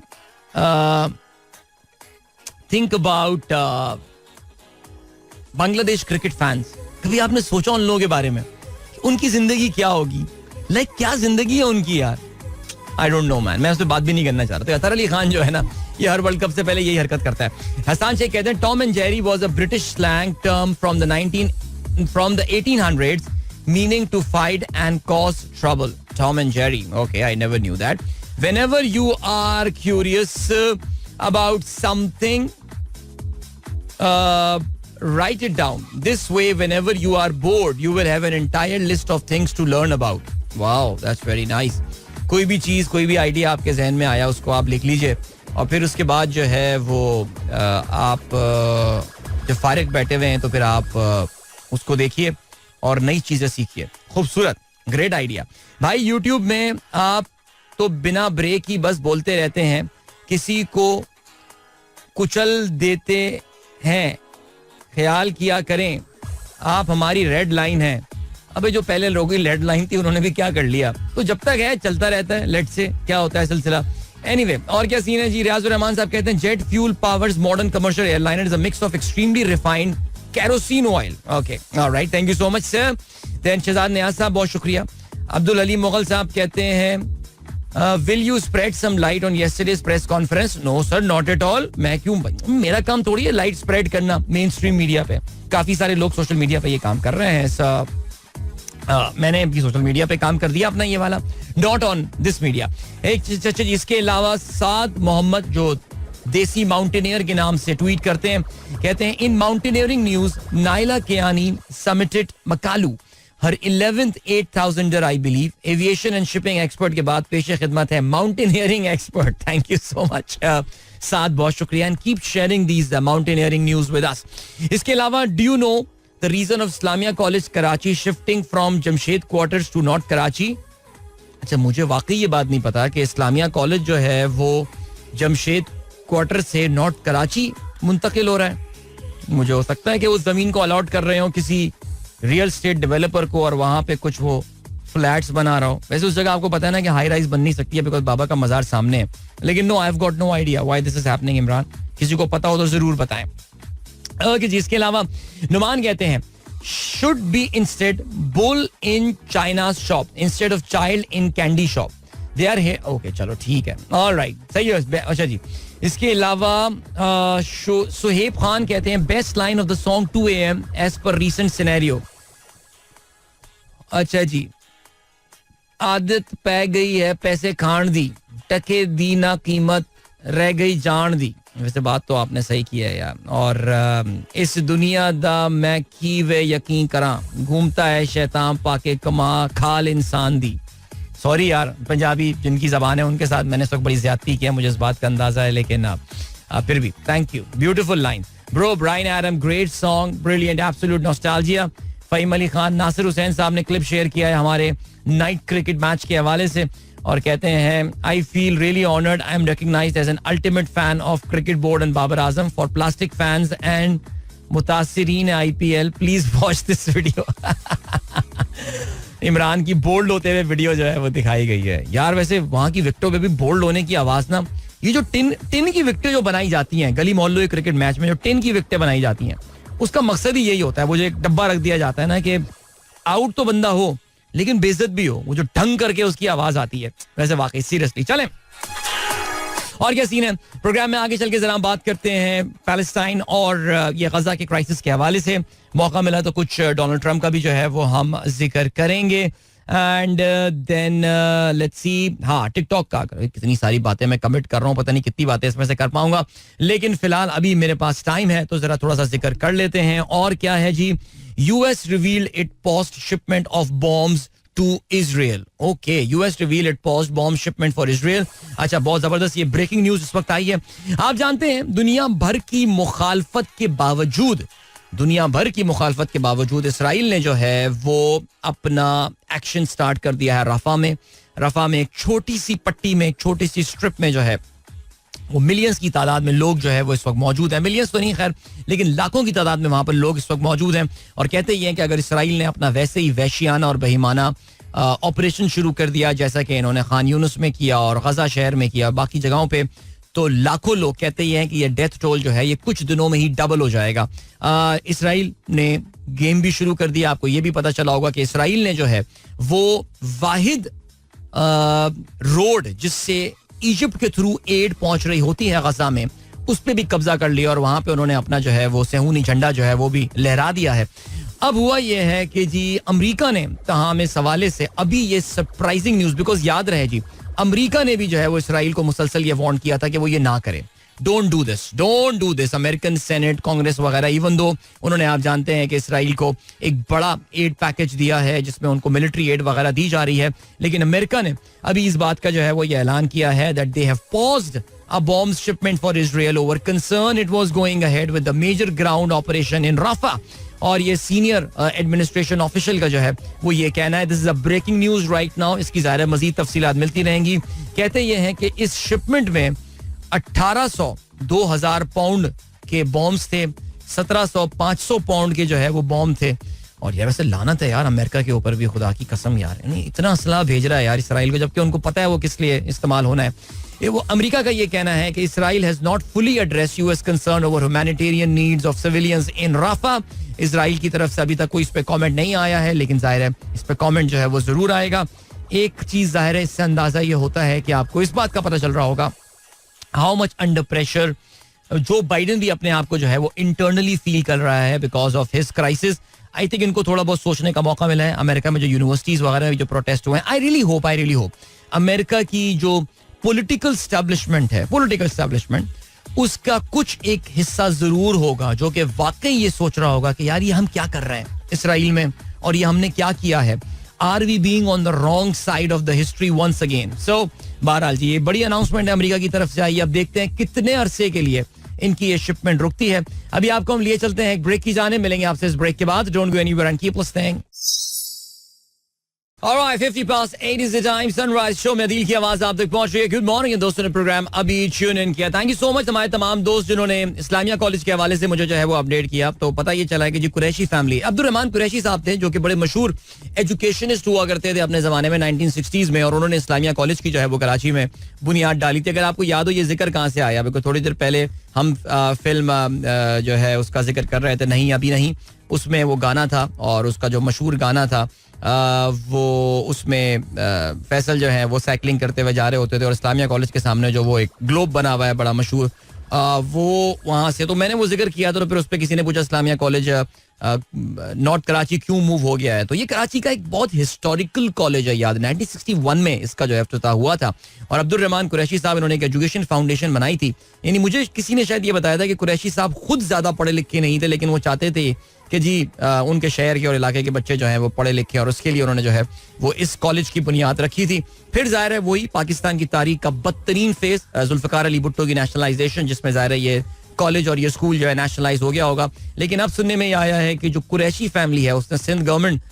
think about Bangladesh cricket fans. कभी आपने सोचा उन लोगों के बारे में, उनकी जिंदगी क्या होगी? लाइक क्या जिंदगी है उनकी यार. आई डोंट नो मैन, मैं उस पर बात भी नहीं करना चाह रहा. तो अतर अली खान जो है ना ये हर वर्ल्ड कप से पहले यही हरकत करता है. हसन शेख कहते हैं, Tom and Jerry was a British slang term from the 1800s meaning to fight and cause trouble. Tom and Jerry, okay, I never knew that. Whenever you are curious about something, write it down. This way, whenever you are bored, you will have an entire list of things to learn about. Wow, that's very nice. कोई भी चीज, कोई भी आइडिया आपके जहन में आया, उसको आप लिख लीजिए और फिर उसके बाद जो है वो आप जब फारिग बैठे हुए हैं तो फिर आप उसको देखिए और नई चीजें सीखिए. खूबसूरत, ग्रेट आइडिया भाई. यूट्यूब में आप तो बिना ब्रेक ही बस बोलते रहते हैं, किसी को कुचल देते हैं, ख्याल किया करें, आप हमारी रेड लाइन है. अबे जो पहले लोगों की रेड लाइन थी उन्होंने भी क्या कर लिया, तो जब तक है चलता रहता है, लेट से क्या होता है सिलसिला. एनीवे, और क्या सीन है जी. रियाजुर रहमान साहब कहते हैं jet fuel powers modern commercial airliner is a mix of extremely refined kerosene oil. Okay, alright, thank you so much sir. Then Shahzad Niaz साहब बहुत शुक्रिया. अब्दुल अली मुगल साहब कहते हैं will you spread some light on yesterday's press conference. No sir, not at all. मैं क्यों, मेरा काम थोड़ी है लाइट स्प्रेड करना मेन स्ट्रीम मीडिया पे. काफी सारे लोग सोशल मीडिया पे ये काम कर रहे हैं. मैंने भी सोशल मीडिया पे काम कर दिया अपना ये वाला, नॉट ऑन दिस मीडिया. एक इसके अलावा साद मोहम्मद जो देसी माउंटेनियर के नाम से ट्वीट करते हैं, कहते हैं in mountaineering news Naila Kayani summited Makalu her 11th 8000 I believe. Aviation and shipping expert के बाद पेशे खिदमत है mountaineering expert. Thank you so much Saad, बहुत शुक्रिया. And keep sharing these mountaineering news with us. इसके अलावा do you know the reason of Islamia College Karachi shifting from Jamshed Quarters to North Karachi. अच्छा, मुझे वाकई ये बात नहीं पता कि इस्लामिया कॉलेज जो है वो जमशेद क्वार्टर से नॉर्थ कराची मुंतकिल हो रहा है. मुझे हो सकता है कि उस जमीन को अलॉट कर रहे हो किसी रियल स्टेट डेवलपर को और वहां पे कुछ वो फ्लैट्स बना रहा हो. वैसे उस जगह आपको पता है ना कि हाई राइज बन नहीं सकती है बिकॉज बाबा का मजार सामने है. लेकिन no, I have got no idea why this is happening. Imran, किसी को पता हो तो जरूर बताएं. ओके जी. इसके अलावा नुमान कहते हैं should be instead bull in china shop instead of child in candy shop. They are here. Okay, चलो ठीक है, ऑलराइट, सही है. अच्छा जी. इसके अलावा सुहेब खान कहते हैं best line of the song 2 AM as per recent scenario. अच्छा जी. आदत पै गई है पैसे खान दी, टके दी ना कीमत रह गई जान दी. वैसे बात तो आपने सही की है यार. और इस दुनिया दा मैं की वे यकीन करा, घूमता है शैतान पाके कमा खाल इंसान दी. सॉरी यार, पंजाबी जिनकी जबान है उनके साथ मैंने इस वक्त बड़ी ज्यादती की है, मुझे इस बात का अंदाजा है. लेकिन फिर भी thank you. Beautiful line bro. Bryan Adam, great song, brilliant, absolute nostalgia. Faheem Ali Khan, Nasir Hussain sahab ने क्लिप शेयर किया है हमारे नाइट क्रिकेट मैच के हवाले से और कहते हैं I feel really honoured, I am recognised as an ultimate fan of cricket board and Babar Azam. For plastic fans and मुतासिरीन IPL please watch this video. Imran की बोल्ड होते हुए वीडियो जो है वो दिखाई गई है यार. वैसे वहां की विकेटों पे भी बोल्ड होने की आवाज ना, ये जो टिन की विकेटें जो बनाई जाती हैं गली मोहल्लों के क्रिकेट मैच में, जो टिन की विकेटें बनाई जाती हैं, उसका मकसद ही यही होता है. वो जो एक डब्बा रख दिया जाता है ना कि आउट तो बंदा हो लेकिन बेइज्जत भी हो, वो जो ढंग करके उसकी आवाज आती है. वैसे वाकई सीरियसली. चलें और क्या सीन है प्रोग्राम में, आगे चल के जरा बात करते हैं पैलेस्टाइन और ये गजा के क्राइसिस के हवाले से. मौका मिला तो कुछ डोनाल्ड ट्रंप का भी जो है वो हम जिक्र करेंगे. And then let's see. हाँ, टिकटॉक का कितनी सारी बातें मैं कमिट कर रहा हूँ, पता नहीं कितनी बातें इसमें से कर पाऊंगा, लेकिन फिलहाल अभी मेरे पास टाइम है तो जरा थोड़ा सा जिक्र कर लेते हैं. और क्या है जी, US revealed it paused shipment of bombs to Israel. Okay, US revealed it paused bomb shipment for Israel. अच्छा, बहुत जबरदस्त ये ब्रेकिंग न्यूज इस वक्त आई है. आप जानते हैं दुनिया भर की मुखालफत के बावजूद इसराइल ने जो है वो अपना एक्शन स्टार्ट कर दिया है रफा में एक छोटी सी पट्टी में, एक छोटी सी स्ट्रिप में जो है वो मिलियंस की तादाद में लोग जो है वो इस वक्त मौजूद हैं. मिलियंस तो नहीं खैर, लेकिन लाखों की तादाद में वहां पर लोग इस वक्त मौजूद हैं. और कहते ही हैं कि अगर इसराइल ने अपना वैसे ही वहशियाना और बेईमाना ऑपरेशन शुरू कर दिया जैसा कि इन्होंने खान यूनुस में किया और गजा शहर में किया, बाकी जगहों पे, तो लाखों लोग कहते ही हैं कि ये डेथ टोल जो है ये कुछ दिनों में ही डबल हो जाएगा. इसराइल ने गेम भी शुरू कर दिया. आपको ये भी पता चला होगा कि इसराइल ने जो है वो वाहिद रोड जिससे इजिप्ट के थ्रू एड पहुंच रही होती है गजा में, उस पे भी कब्जा कर लिया और वहां पे उन्होंने अपना जो है वो सेहूनी झंडा जो है वो भी लहरा दिया है. अब हुआ यह है कि जी अमेरिका ने तमाम इस हवाले से अभी ये सरप्राइजिंग न्यूज, बिकॉज याद रहे जी अमेरिका ने भी जो है वो इसराइल को मुसलसल ये वार्न किया था कि वो ये ना करे. Don't do this. American senate, Congress वगैरह, इवन दो उन्होंने, आप जानते हैं कि इसराइल को एक बड़ा एड पैकेज दिया है जिसमें उनको मिलिट्री एड वगैरह दी जा रही है, लेकिन अमेरिका ने अभी इस बात का जो है वो ये ऐलान किया है that they have paused a bomb shipment for Israel over concern it was going ahead with the major ground operation in Rafah. और ये सीनियर एडमिनिस्ट्रेशन ऑफिशियल का जो है वो ये कहना है. This is a breaking news right now. इसकी ज़ाहिर मजीद तफसीलात मिलती रहेंगी. कहते ये हैं कि इस शिपमेंट में 1800 2000 पाउंड के बॉम्ब्स थे, 500 पाउंड के जो है वो बॉम्ब थे. और यार वैसे लानत है यार अमेरिका के ऊपर भी, खुदा की कसम यार, यानी इतना असला भेज रहा है यार इसराइल को, जबकि उनको पता है वो किस लिए इस्तेमाल होना है. वो अमेरिका का ये कहना है कि Israel has not fully address US concern over humanitarian needs of civilians in Rafah. Israel की तरफ से अभी तक कोई इस पे कमेंट नहीं आया है, लेकिन जाहिर है इस पे कमेंट जो है वो जरूर आएगा. एक चीज जाहिर है इससे अंदाजा ये होता है कि आपको इस बात का पता चल रहा होगा how much under pressure Joe Biden भी अपने आप को जो है वो इंटरनली फील कर रहा है because of his crisis. I think इनको थोड़ा बहुत सोचने का मौका मिला है. अमेरिका में जो यूनिवर्सिटीज वगैरह में जो प्रोटेस्ट हुए हैं, आई रियली होप अमेरिका की जो पॉलिटिकल एस्टेब्लिशमेंट उसका कुछ एक हिस्सा जरूर होगा जो कि वाकई ये सोच रहा होगा कि यार ये हम क्या कर रहे हैं इसराइल में और ये हमने क्या किया है. Are we being on the wrong side of the history once again. So बहरहाल जी ये बड़ी अनाउंसमेंट है अमेरिका की तरफ से आई. अब देखते हैं कितने अरसे के लिए इनकी ये शिपमेंट रुकती है. अभी आपको हम लिए चलते हैं एक ब्रेक की जाने, मिलेंगे आपसे इस ब्रेक के बाद. Don't go anywhere and keep listening. Alright, 50 past 8 is the time. Sunrise show में दिल की आवाज आप तक पहुंच रही है. गुड मॉर्निंग दोस्तों ने प्रोग्राम अभी ट्यून इन किया. थैंक यू सो मच हमारे तमाम दोस्त जिन्होंने इस्लामिया कॉलेज के हवाले से मुझे जो है वो अपडेट किया. तो पता ये चला है कि जो कुरैशी फैमिली, अब्दुल रहमान कुरैशी साहब थे जो कि बड़े मशहूर एजुकेशनिस्ट हुआ करते थे अपने जमाने में 1960s में, और उन्होंने इस्लामिया कॉलेज की जो है वो कराची में बुनियाद डाली थी. अगर आपको याद हो ये जिक्र कहाँ से आया, बिकॉज थोड़ी देर पहले हम फिल्म जो है उसका जिक्र कर रहे थे, नहीं अभी नहीं, उसमें वो गाना था और उसका जो मशहूर गाना था वो उसमें फैसल जो है वो साइकिलिंग करते हुए जा रहे होते थे और इस्लामिया कॉलेज के सामने जो वो एक ग्लोब बना हुआ है बड़ा मशहूर, वो वहाँ से, तो मैंने वो जिक्र किया तो फिर उस पर किसी ने पूछा इस्लामिया कॉलेज नॉर्थ कराची क्यों मूव हो गया है. तो ये कराची का एक बहुत हिस्टोरिकल कॉलेज है. याद 1961 में इसका जो इफ्तिताह हुआ था और अब्दुल रहमान कुरैशी साहब इन्होंने एक एजुकेशन फाउंडेशन बनाई थी. यानी मुझे किसी ने शायद ये बताया था कि कुरैशी साहब खुद ज्यादा पढ़े लिखे नहीं थे, लेकिन वो चाहते थे कि जी उनके शहर के और इलाके के बच्चे जो हैं वो पढ़े लिखे, और उसके लिए उन्होंने जो है वो इस कॉलेज की बुनियाद रखी थी. फिर जाहिर है वही पाकिस्तान की तारीख का बदतरीन फेज जुल्फिकार अली भुट्टो की नेशनलाइजेशन, जिसमें जाहिर है ये कॉलेज और ये स्कूल जो है नेशनलाइज हो गया होगा. लेकिन अब सुनने में ये आया है कि जो कुरैशी फैमिली है उसने सिंध गवर्नमेंट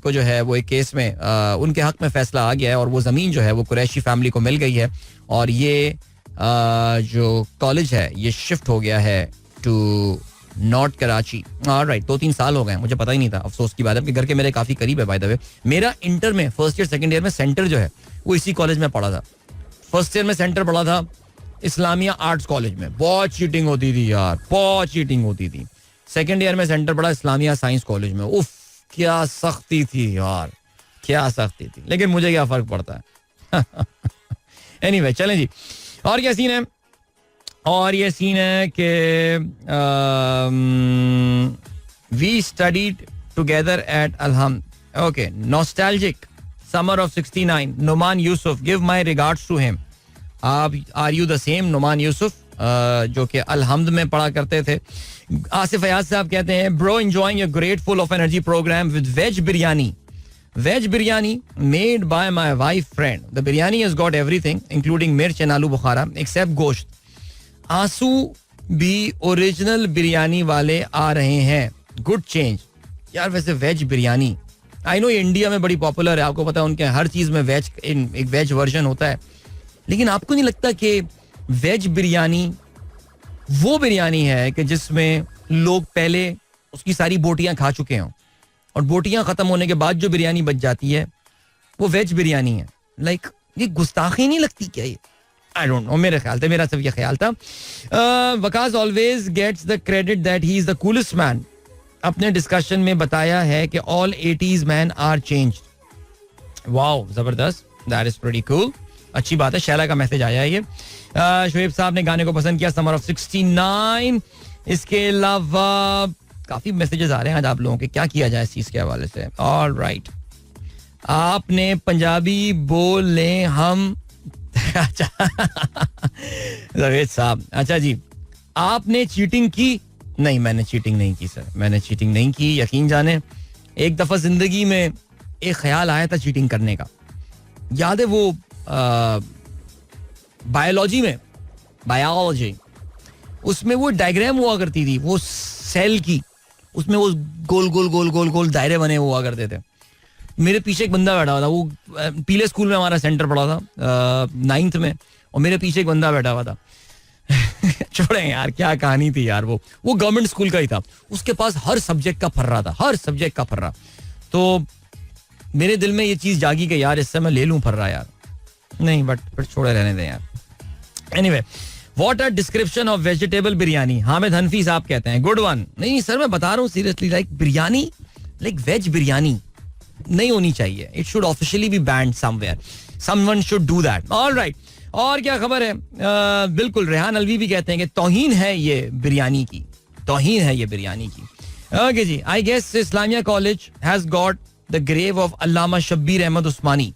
को जो है वो एक केस में उनके हक में फैसला आ गया है और वो जमीन जो है वो कुरैशी फैमिली को मिल गई है और ये जो कॉलेज है ये शिफ्ट हो गया है टू नॉर्थ कराची. ऑलराइट, 2-3 साल हो गए, मुझे पता ही नहीं था. अफसोस की बात है कि घर के मेरे काफी करीब है. बाय द वे मेरा इंटर में फर्स्ट ईयर सेकंड ईयर में सेंटर जो है वो इसी कॉलेज में पढ़ा था. फर्स्ट ईयर में सेंटर पढ़ा था इस्लामिया आर्ट्स कॉलेज में. बहुत चीटिंग होती थी यार, बहुत चीटिंग होती थी. सेकंड ईयर में सेंटर पढ़ा इस्लामिया साइंस कॉलेज में. उफ क्या सख्ती थी यार, क्या सख्ती थी, लेकिन मुझे क्या फर्क पड़ता है. एनीवे चलें जी. और क्या सीन है, और ये सीन है कि we studied together at Alhamd. Okay, nostalgic summer of 69, Numan Yousuf, give my regards to him. आप are you the same Numan Yousuf जो कि अलहम्द में पढ़ा करते थे. आसिफ अयाज साहब कहते हैं bro enjoying a great full of energy programme with veg biryani. Veg biryani made by my wife friend. The biryani has got everything including mirch and aloo bukhara except गोश्त. आंसू भी ओरिजिनल बिरयानी वाले आ रहे हैं. गुड चेंज यार. वैसे veg biryani I know India में बड़ी पॉपुलर है, आपको पता है उनके हर चीज में वेज, एक वेज वर्जन होता है. लेकिन आपको नहीं लगता कि वेज बिरयानी वो बिरयानी है कि जिसमें लोग पहले उसकी सारी बोटियां खा चुके हों और बोटियां खत्म होने के बाद जो बिरयानी बच जाती है वो वेज बिरयानी है. लाइक ये गुस्ताखी नहीं लगती क्या ये? आई डोंट नो, मेरे ख्याल था, मेरा सिर्फ ये ख्याल था. Waqas always gets the credit that he is the coolest man. अपने डिस्कशन में बताया है कि all 80s man are changed. Wow, जबरदस्त, दैट इज प्रीटी कूल. अच्छी बात है. शैला का मैसेज आया है ये. शुएब साहब ने गाने को पसंद किया, समर ऑफ 69. इसके अलावा काफी मैसेजेस आ रहे हैं आज आप लोगों के, क्या किया जाए इस चीज के हवाले से. ऑलराइट, आपने पंजाबी बोले हम. अच्छा जावेद साहब, अच्छा जी, आपने चीटिंग की? नहीं, मैंने चीटिंग नहीं की सर, मैंने चीटिंग नहीं की, यकीन जाने. एक दफा जिंदगी में एक ख्याल आया था चीटिंग करने का. याद है वो बायोलॉजी में, बायोलॉजी, उसमें वो डायग्राम हुआ करती थी वो सेल की, उसमें वो गोल गोल गोल गोल गोल दायरे बने हुआ करते थे. मेरे पीछे एक बंदा बैठा हुआ था, वो पीले स्कूल में हमारा सेंटर पड़ा था 9th में, और मेरे पीछे एक बंदा बैठा हुआ था. छोड़े यार, क्या कहानी थी यार. वो गवर्नमेंट स्कूल का ही था. उसके पास हर सब्जेक्ट का फर्रा था, हर सब्जेक्ट का फर्रा. तो मेरे दिल में ये चीज जागी कि यार इससे मैं ले लूं फर्रा यार. नहीं, बट फिर छोड़े रहने दें यार. Anyway, what are description of vegetable biryani? Hamid Hanfi साहब कहते हैं गुड वन. नहीं सर, मैं बता रहा हूँ seriously, like biryani, like veg biryani नहीं होनी चाहिए. It should officially be banned somewhere. Someone should do that. Alright, और क्या खबर है? बिल्कुल, रेहान अलवी भी कहते हैं कि तौहीन है ये बिरयानी की, तौहीन है ये बिरयानी की. Okay ji, I guess Islamia college has got the grave of Allama Shabbir Ahmad Usmani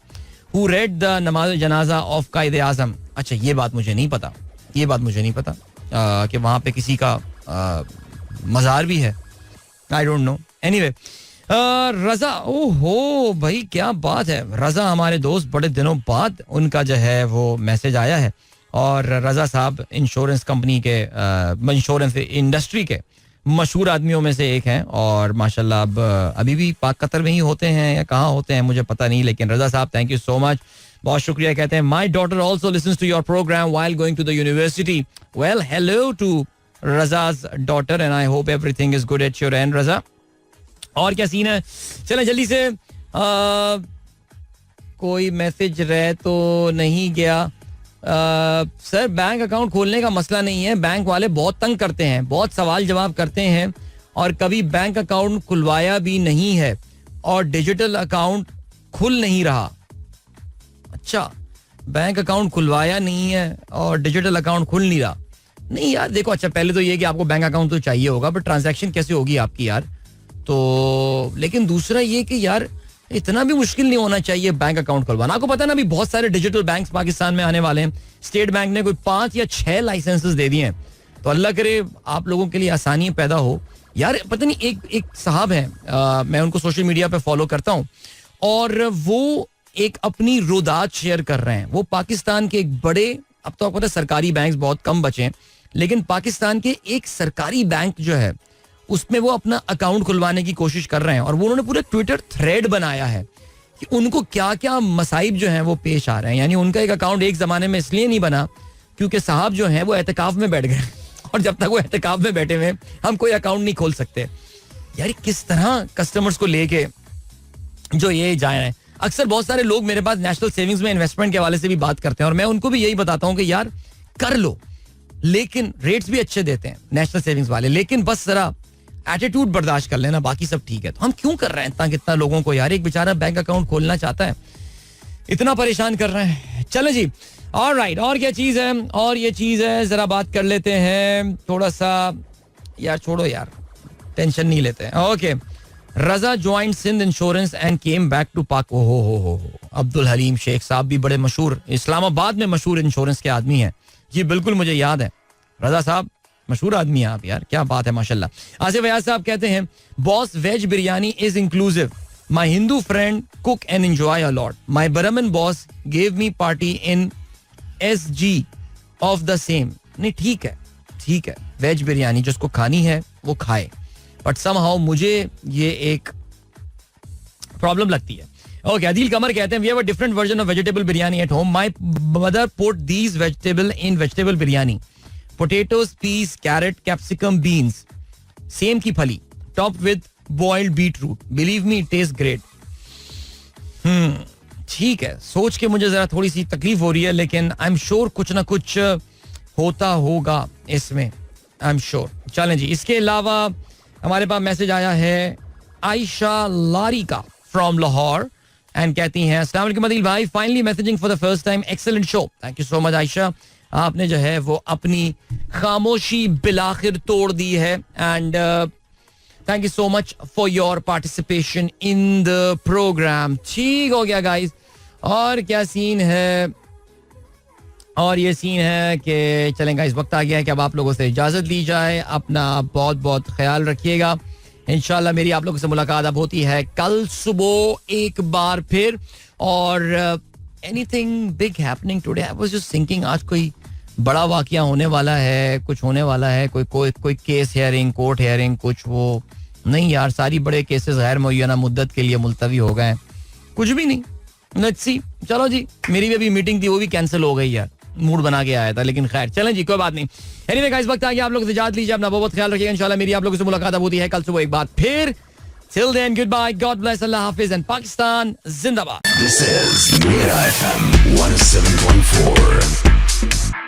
who read the namaz janaza of कायदे आजम. अच्छा, ये बात मुझे नहीं पता, ये बात मुझे नहीं पता कि वहां पे किसी का मजार भी है. I don't know. एनीवे, रजा, ओहो भाई क्या बात है. रजा हमारे दोस्त, बड़े दिनों बाद उनका जो है वो मैसेज आया है. और रजा साहब इंश्योरेंस कंपनी के, इंश्योरेंस इंडस्ट्री के मशहूर आदमियों में से एक हैं. और माशाल्लाह अब अभी भी पाक कतर में ही होते हैं या कहाँ होते हैं मुझे पता नहीं. लेकिन रजा साहब, थैंक यू सो मच, बहुत शुक्रिया. कहते हैं my daughter also listens to your programme while going to the university. Well, hello to Raza's daughter and I hope everything is good at your end. Raza, और क्या सीन है? चलें जल्दी से. कोई मैसेज रह तो नहीं गया? सर, बैंक अकाउंट खोलने का मसला नहीं है. बैंक वाले बहुत तंग करते हैं, बहुत सवाल जवाब करते हैं, और कभी बैंक अकाउंट खुलवाया भी नहीं है और डिजिटल अकाउंट खुल नहीं रहा. अच्छा, बैंक अकाउंट खुलवाया नहीं है और डिजिटल अकाउंट खुल नहीं रहा. नहीं यार देखो, अच्छा पहले तो ये कि आपको बैंक अकाउंट तो चाहिए होगा, बट ट्रांजैक्शन कैसे होगी आपकी यार? तो लेकिन दूसरा ये कि यार इतना भी मुश्किल नहीं होना चाहिए बैंक अकाउंट खुलवाना. आपको पता है ना, अभी बहुत सारे डिजिटल बैंक्स पाकिस्तान में आने वाले हैं. स्टेट बैंक ने कोई 5 या 6 लाइसेंसेस दे दिए हैं. तो अल्लाह करे आप लोगों के लिए आसानी पैदा हो. यार पता नहीं, एक साहब है, मैं उनको सोशल मीडिया पे फॉलो करता हूँ, और वो एक अपनी रोदात शेयर कर रहे हैं. वो पाकिस्तान के एक बड़े, अब तो आपको पता है सरकारी बैंक बहुत कम बचे हैं, लेकिन पाकिस्तान के एक सरकारी बैंक जो है उसमें वो अपना अकाउंट खुलवाने की कोशिश कर रहे हैं. और वो उन्होंने पूरे ट्विटर थ्रेड बनाया है कि उनको क्या क्या मसाइब जो हैं वो पेश आ रहे हैं. यानी उनका एक अकाउंट एक जमाने में इसलिए नहीं बना क्योंकि साहब जो हैं वो एहतिकाफ में बैठ गए, और जब तक वो एहतिकाफ में बैठे हुए हम कोई अकाउंट नहीं खोल सकते. यार किस तरह कस्टमर्स को लेके जो ये जाए हैं. अक्सर बहुत सारे लोग मेरे पास नेशनल सेविंग्स में इन्वेस्टमेंट के हवाले से भी बात करते हैं, और मैं उनको भी यही बताता हूँ कि यार कर लो, लेकिन रेट्स भी अच्छे देते हैं नेशनल सेविंग्स वाले, लेकिन बस जरा एटीट्यूड बर्दाश्त कर लेना, बाकी सब ठीक है. तो हम क्यों कर रहे हैं इतना कितना लोगों को? यार एक बेचारा बैंक अकाउंट खोलना चाहता है, इतना परेशान कर रहे हैं. चले जी, ऑलराइट, और क्या चीज है? और ये चीज है, जरा बात कर लेते हैं थोड़ा सा. यार छोड़ो यार, टेंशन नहीं लेते. Okay, Raza joined Sindh insurance and came back to Pak. हो अब्दुल हलीम शेख साहब भी बड़े मशहूर, इस्लामाबाद में मशहूर इंश्योरेंस के आदमी हैं. जी बिल्कुल, मुझे याद है. रजा साहब मशहूर आदमी है आप यार, क्या बात है माशाल्लाह. आसिफ अयाज साहब कहते हैं boss veg biryani is inclusive. My Hindu friend cook and enjoy a lot. My Brahmin boss gave me party in SG of the same. नहीं ठीक है, ठीक है, वेज बिरयानी जिसको खानी है वो खाए, बट समहाउ मुझे ये एक प्रॉब्लम लगती है. ओके, अदील कमर कहते हैं we have a different version of vegetable biryani at home. My mother put these vegetable in vegetable biryani. Potatoes, peas, carrot, capsicum, beans, सेम की फली, top with boiled beetroot. Believe me, taste great. ठीक है, सोच के मुझे जरा थोड़ी सी तकलीफ हो रही है, लेकिन आई एम श्योर कुछ ना कुछ होता होगा इसमें, आई एम श्योर. चलें जी, इसके अलावा हमारे पास मैसेज आया है आयशा लारिका फ्रॉम लाहौर, एंड कहती हैं अस्सलाम वालेकुम अदील भाई, finally messaging for the first time, excellent show. Thank you so much Ayesha, आपने जो है वो अपनी खामोशी बिलाखिर तोड़ दी है. And thank you so much for your participation in the programme. ठीक हो गया गाइस. और क्या सीन है? और ये सीन है कि चलें गाइस, वक्त आ गया है कि अब आप लोगों से इजाजत ली जाए. अपना बहुत बहुत ख्याल रखिएगा. इंशाल्लाह मेरी आप लोगों से मुलाकात अब होती है कल सुबह एक बार फिर. और anything big happening today? I was just thinking आज कोई बड़ा वाकया होने वाला है, कुछ होने वाला है, कोई केस हियरिंग, कोर्ट हियरिंग, कुछ वो नहीं यार. सारी बड़े केसेस गैर मुअय्यना मुद्दत के लिए मुलतवी हो गए हैं, कुछ भी नहीं. Let's see. चलो जी, मेरी भी अभी मीटिंग थी, वो भी कैंसिल हो गई यार. मूड बना के आया था, लेकिन खैर चलें जी, कोई बात नहीं. एनीवे गाइस, वक्त आ गया आप लोग इजाजत लीजिए, अपना बहुत ख्याल रखिएगा. इंशाल्लाह मेरी आप लोगों से मुलाकात होती है कल सुबह एक बार फिर. Till then, goodbye, God bless, Allah Hafiz, and Pakistan Zindabad. This is Mira FM 107.4.